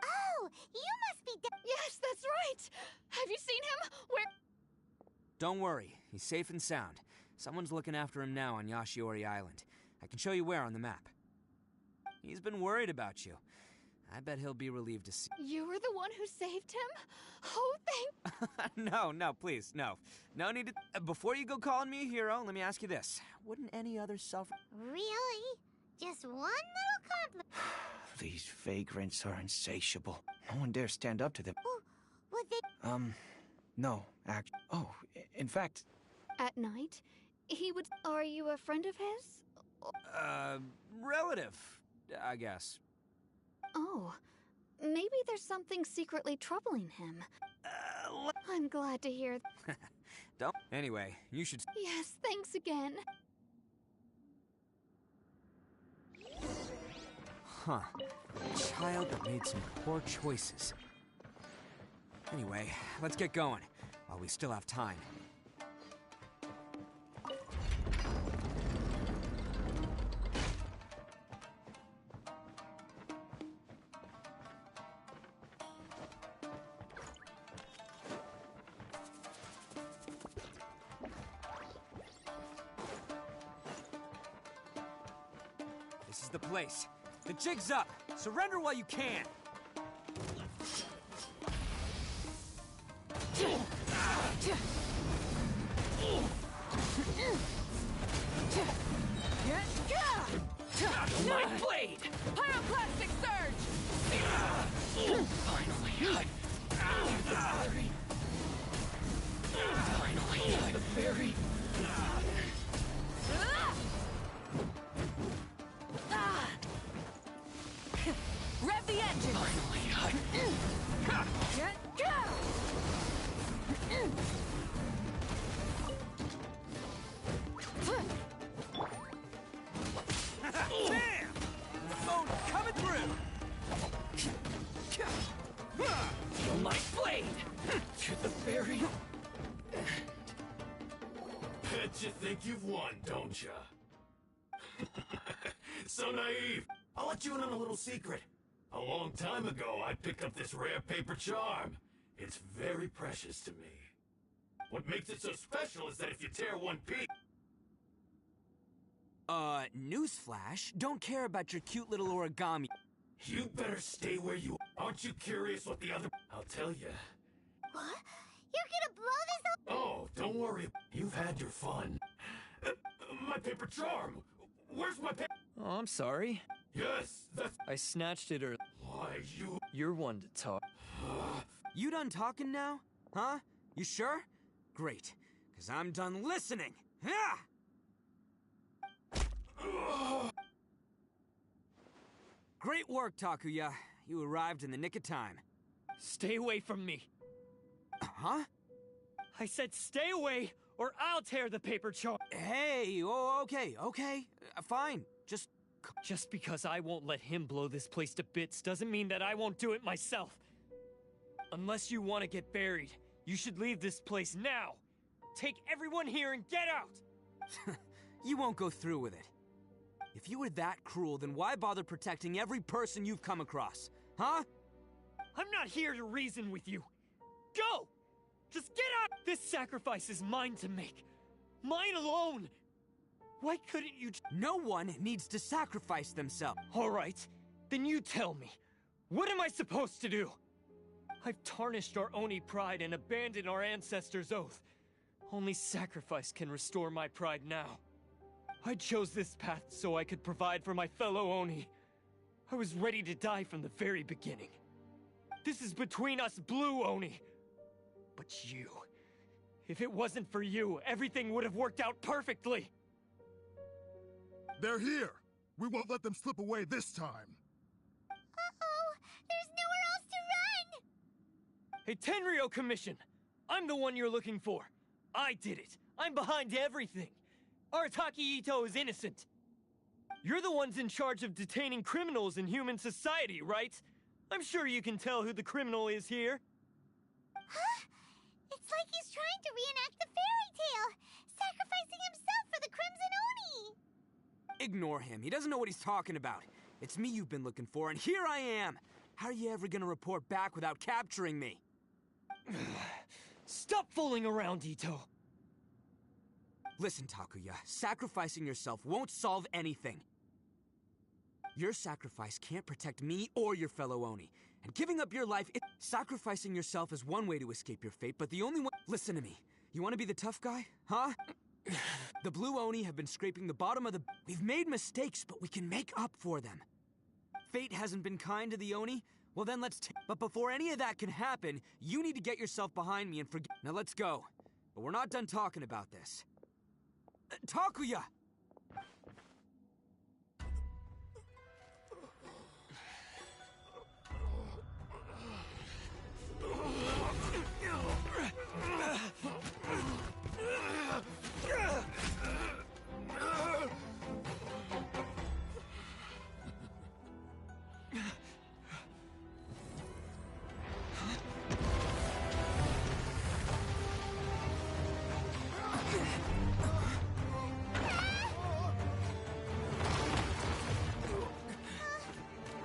Oh, you must be Yes, that's right! Have you seen him? Where... Don't worry, he's safe and sound. Someone's looking after him now on Yashiori Island. I can show you where on the map. He's been worried about you. I bet he'll be relieved to see. You were the one who saved him? Oh, thank... No, please, no. No need to... before you go calling me a hero, let me ask you this. Wouldn't any other Really? Just one little compliment. These vagrants are insatiable. No one dares stand up to them. Would they... No, Oh, in fact... At night, he would... Are you a friend of his? Relative, I guess. Oh, maybe there's something secretly troubling him. I'm glad to hear... Don't... Anyway, you should... Yes, thanks again. Huh. A child that made some poor choices. Anyway, let's get going, while we still have time. This is the place. The jig's up. Surrender while you can. My blade! Pyroclastic surge! Finally, Finally, the fairy. Rev the engine! Bam! Phone coming through! Feel my blade! To the fairy. Bet you think you've won, don't ya? So naive. I'll let you in on a little secret. A long time ago, I picked up this rare paper charm. It's very precious to me. What makes it so special is that if you tear one piece... Newsflash, don't care about your cute little origami. You better stay where you are. Aren't you curious what the other... I'll tell you. What? You're gonna blow this up? Oh, don't worry. You've had your fun. My paper charm! Where's my paper... Oh, I'm sorry. Yes, that's... I snatched it or... Why, you... You're one to talk. You done talking now? Huh? You sure? Great, because I'm done listening. Ah! Great work, Takuya. You arrived in the nick of time. Stay away from me. Huh? I said stay away, or I'll tear the paper charm. Hey, oh, okay. Fine. Just because I won't let him blow this place to bits doesn't mean that I won't do it myself. Unless you want to get buried, you should leave this place now. Take everyone here and get out! You won't go through with it. If you were that cruel, then why bother protecting every person you've come across? Huh? I'm not here to reason with you. Go! Just get out! This sacrifice is mine to make. Mine alone! Why couldn't you No one needs to sacrifice themselves. All right, then you tell me. What am I supposed to do? I've tarnished our Oni pride and abandoned our ancestors' oath. Only sacrifice can restore my pride now. I chose this path so I could provide for my fellow Oni. I was ready to die from the very beginning. This is between us Blue Oni. But you... If it wasn't for you, everything would have worked out perfectly. They're here. We won't let them slip away this time. Uh-oh! There's nowhere else to run! Hey, Tenryo Commission! I'm the one you're looking for. I did it. I'm behind everything. Arataki Ito is innocent. You're the ones in charge of detaining criminals in human society, right? I'm sure you can tell who the criminal is here. Huh? It's like he's trying to reenact the fairy tale, sacrificing himself for the Crimson Oni! Ignore him. He doesn't know what he's talking about. It's me you've been looking for, and here I am! How are you ever gonna report back without capturing me? Stop fooling around, Ito! Listen, Takuya, sacrificing yourself won't solve anything. Your sacrifice can't protect me or your fellow Oni. And giving up your life, sacrificing yourself is one way to escape your fate, but the only one— Listen to me. You want to be the tough guy? Huh? The Blue Oni have been scraping the bottom of the— We've made mistakes, but we can make up for them. Fate hasn't been kind to the Oni? Well then let's But before any of that can happen, you need to get yourself behind me and forget— Now let's go. But we're not done talking about this. Takuya!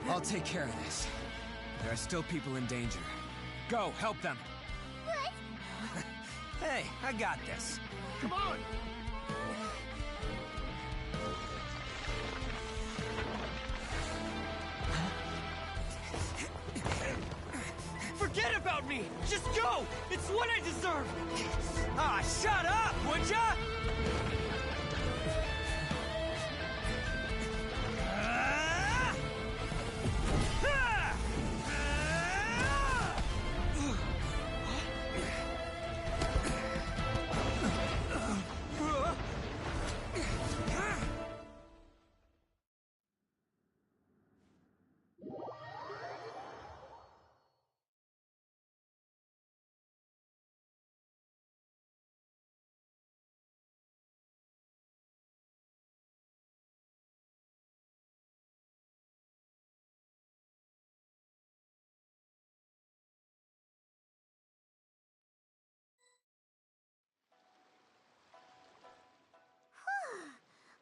I'll take care of this. There are still people in danger. Go, help them! What? Hey, I got this. Come on! about me! Just go! It's what I deserve! Ah, shut up, would ya?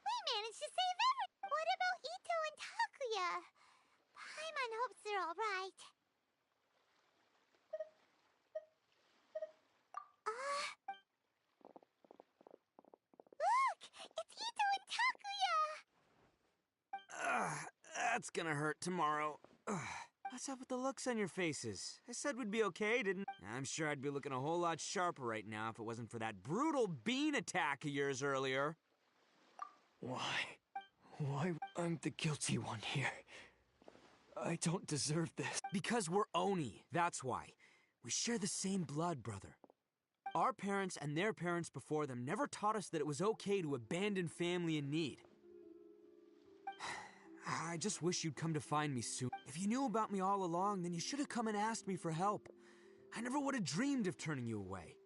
We managed to save everyone. What about Ito and Takuya? Paimon hopes they're all right. Look! It's Ito and Takuya! That's gonna hurt tomorrow. What's up with the looks on your faces? I said we'd be okay, didn't I? I'm sure I'd be looking a whole lot sharper right now if it wasn't for that brutal bean attack of yours earlier. Why? I'm the guilty one here. I don't deserve this. Because we're Oni, that's why. We share the same blood, brother. Our parents and their parents before them never taught us that it was okay to abandon family in need. I just wish you'd come to find me soon. If you knew about me all along, then you should have come and asked me for help. I never would have dreamed of turning you away.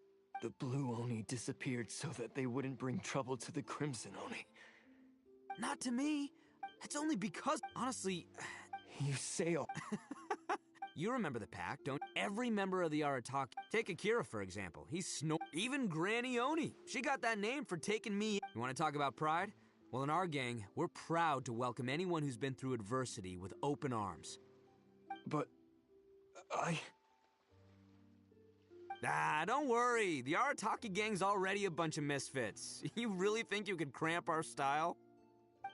The Blue Oni disappeared so that they wouldn't bring trouble to the Crimson Oni. Not to me. It's only because, honestly... You say all... You remember the pack, don't you? Every member of the Arataki... Take Akira, for example. He's Even Granny Oni. She got that name for taking me... You want to talk about pride? Well, in our gang, we're proud to welcome anyone who's been through adversity with open arms. But... Don't worry. The Arataki gang's already a bunch of misfits. You really think you could cramp our style?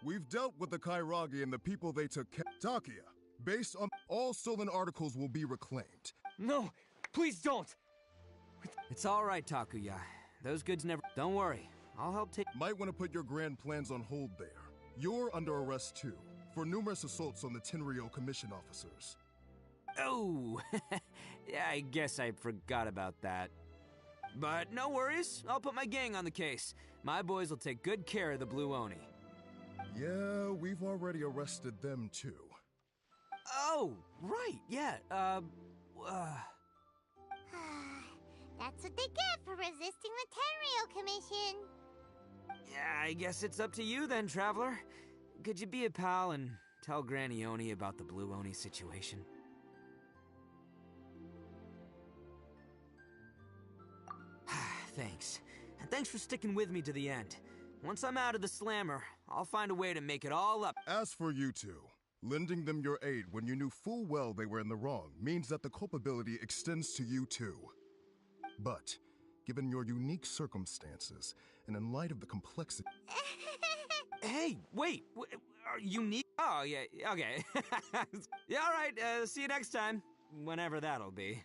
We've dealt with the Kairagi and the people they took Takuya. Based on all stolen articles will be reclaimed. No, please don't! It's all right, Takuya. Those goods never... Don't worry. I'll help take... Might want to put your grand plans on hold there. You're under arrest too, for numerous assaults on the Tenryo Commission officers. Oh, yeah, I guess I forgot about that. But no worries. I'll put my gang on the case. My boys will take good care of the Blue Oni. Yeah, we've already arrested them too. Oh, right, yeah, That's what they get for resisting the Tenryo Commission. Yeah, I guess it's up to you then, Traveler. Could you be a pal and tell Granny Oni about the Blue Oni situation? Thanks. And thanks for sticking with me to the end. Once I'm out of the slammer, I'll find a way to make it all up. As for you two, lending them your aid when you knew full well they were in the wrong means that the culpability extends to you too. But, given your unique circumstances, and in light of the complexity... Hey, wait, are you unique? Oh, yeah, okay. Yeah, all right, see you next time. Whenever that'll be.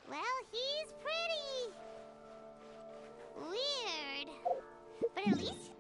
Well, he's pretty. Weird. But at least...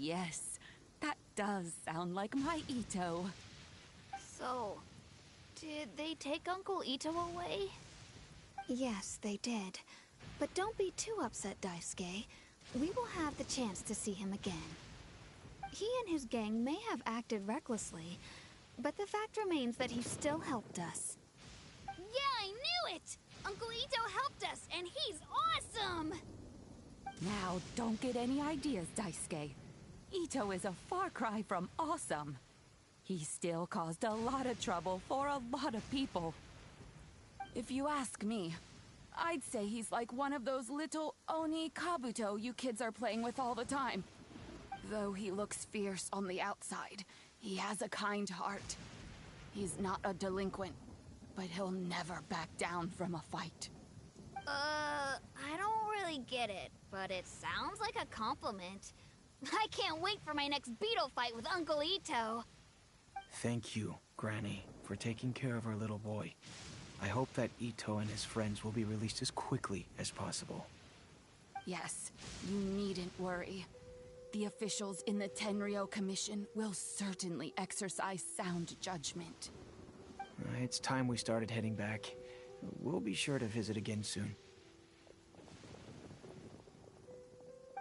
yes. That does sound like my Ito. So, did they take Uncle Ito away? Yes, they did. But don't be too upset, Daisuke. We will have the chance to see him again. He and his gang may have acted recklessly, but the fact remains that he still helped us. Yeah, I knew it! Uncle Ito helped us, and he's awesome! Now, don't get any ideas, Daisuke. Ito is a far cry from awesome. He still caused a lot of trouble for a lot of people. If you ask me, I'd say he's like one of those little Oni Kabuto you kids are playing with all the time. Though he looks fierce on the outside, he has a kind heart. He's not a delinquent, but he'll never back down from a fight. I don't really get it, but it sounds like a compliment. I can't wait for my next beetle fight with Uncle Ito. Thank you, Granny, for taking care of our little boy. I hope that Ito and his friends will be released as quickly as possible. Yes, you needn't worry. The officials in the Tenryo Commission will certainly exercise sound judgment. It's time we started heading back. We'll be sure to visit again soon.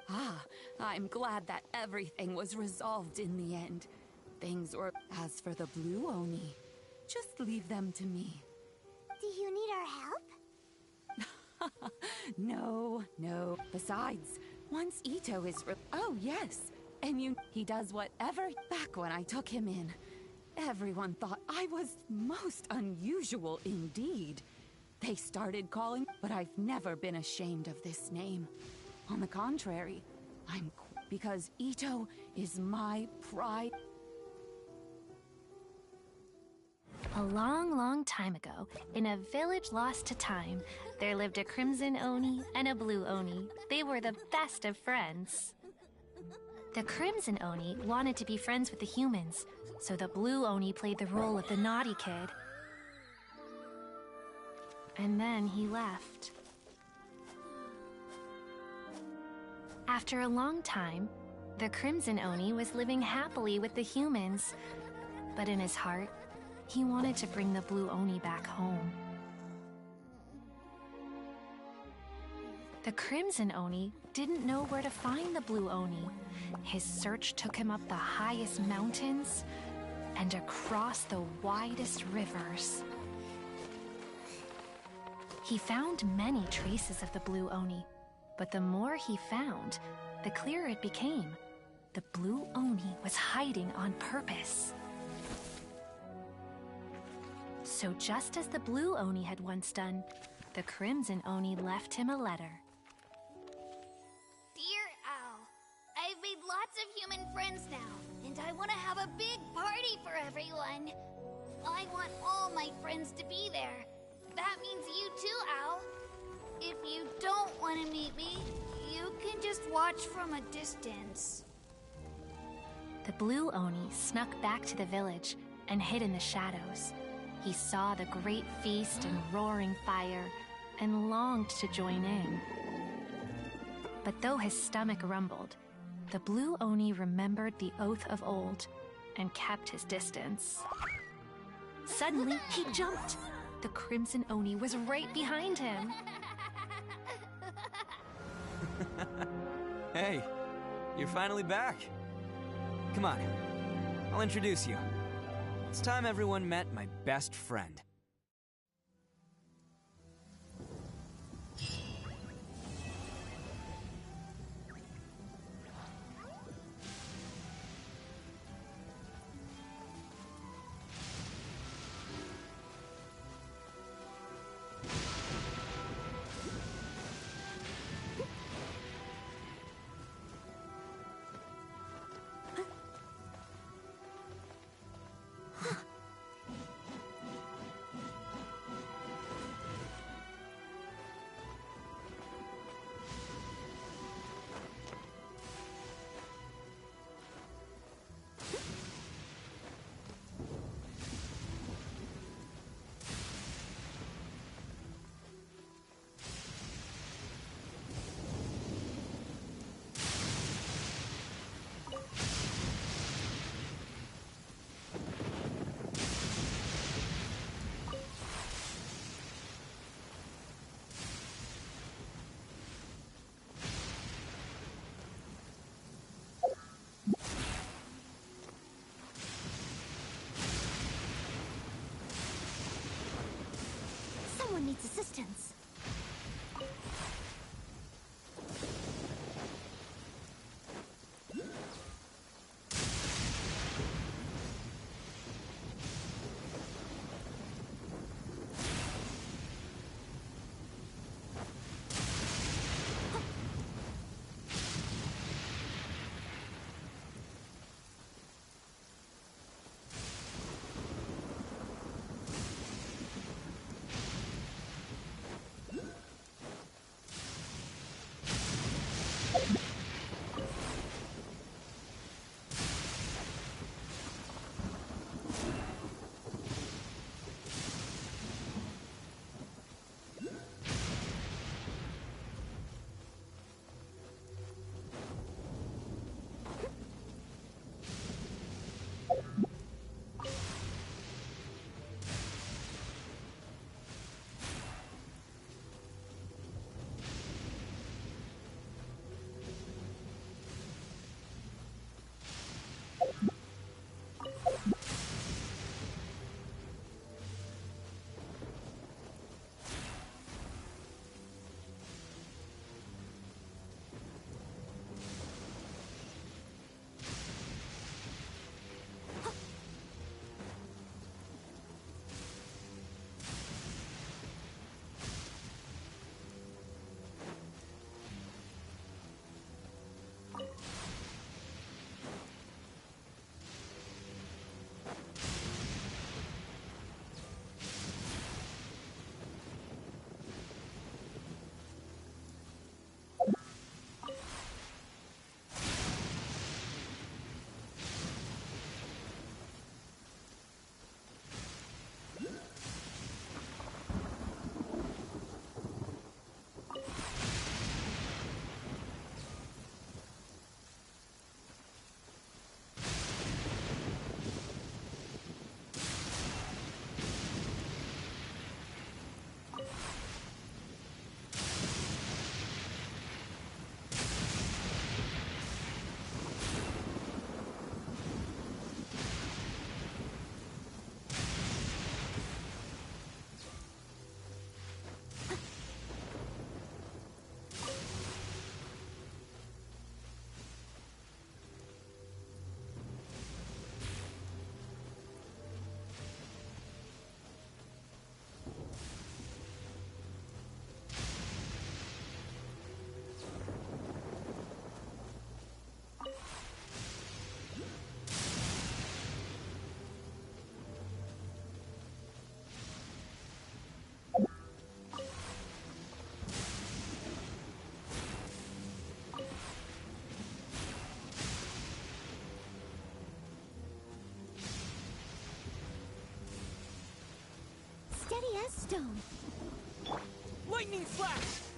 Ah, I'm glad that everything was resolved in the end. Things were... As for the Blue Oni, just leave them to me. Do you need our help? No. Besides, once Ito is... Oh, yes. And he does whatever... Back when I took him in, everyone thought I was most unusual indeed. They started calling, but I've never been ashamed of this name. On the contrary, because Ito is my pride. A long, long time ago, in a village lost to time, there lived a crimson Oni and a blue Oni. They were the best of friends. The crimson Oni wanted to be friends with the humans, so the blue Oni played the role of the naughty kid. And then he left. After a long time, the crimson Oni was living happily with the humans, but in his heart, he wanted to bring the blue Oni back home. The crimson Oni didn't know where to find the blue Oni. His search took him up the highest mountains and across the widest rivers. He found many traces of the blue Oni, but the more he found, the clearer it became. The blue Oni was hiding on purpose. So just as the blue Oni had once done, the crimson Oni left him a letter. Dear Al, I've made lots of human friends now, and I want to have a big party for everyone. I want all my friends to be there. That means you too, Al. If you don't want to meet me, you can just watch from a distance. The blue Oni snuck back to the village and hid in the shadows. He saw the great feast and roaring fire and longed to join in. But though his stomach rumbled, the blue Oni remembered the oath of old and kept his distance. Suddenly, he jumped. The crimson Oni was right behind him. Hey, you're finally back. Come on, I'll introduce you. It's time everyone met my best friend. distance. Steady as stone. Lightning flash!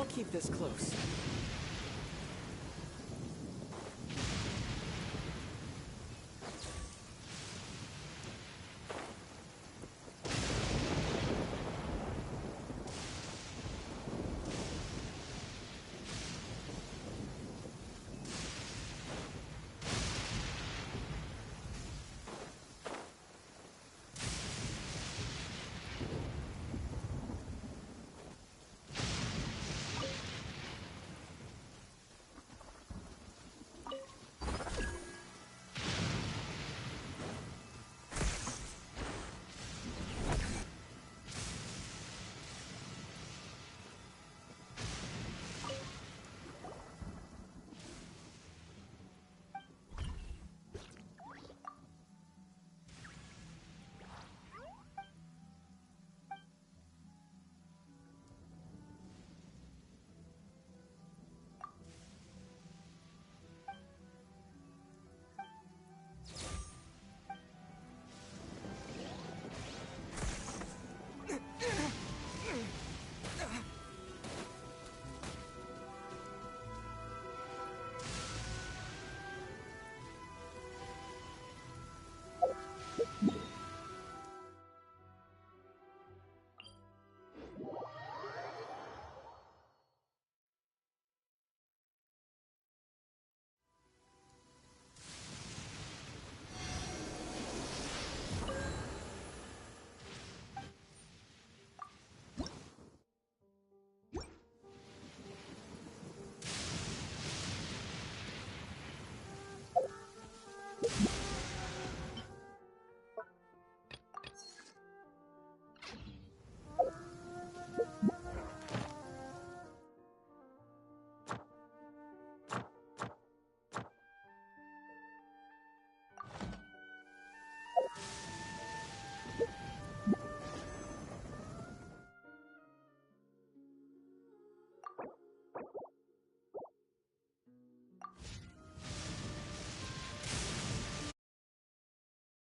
I'll keep this close.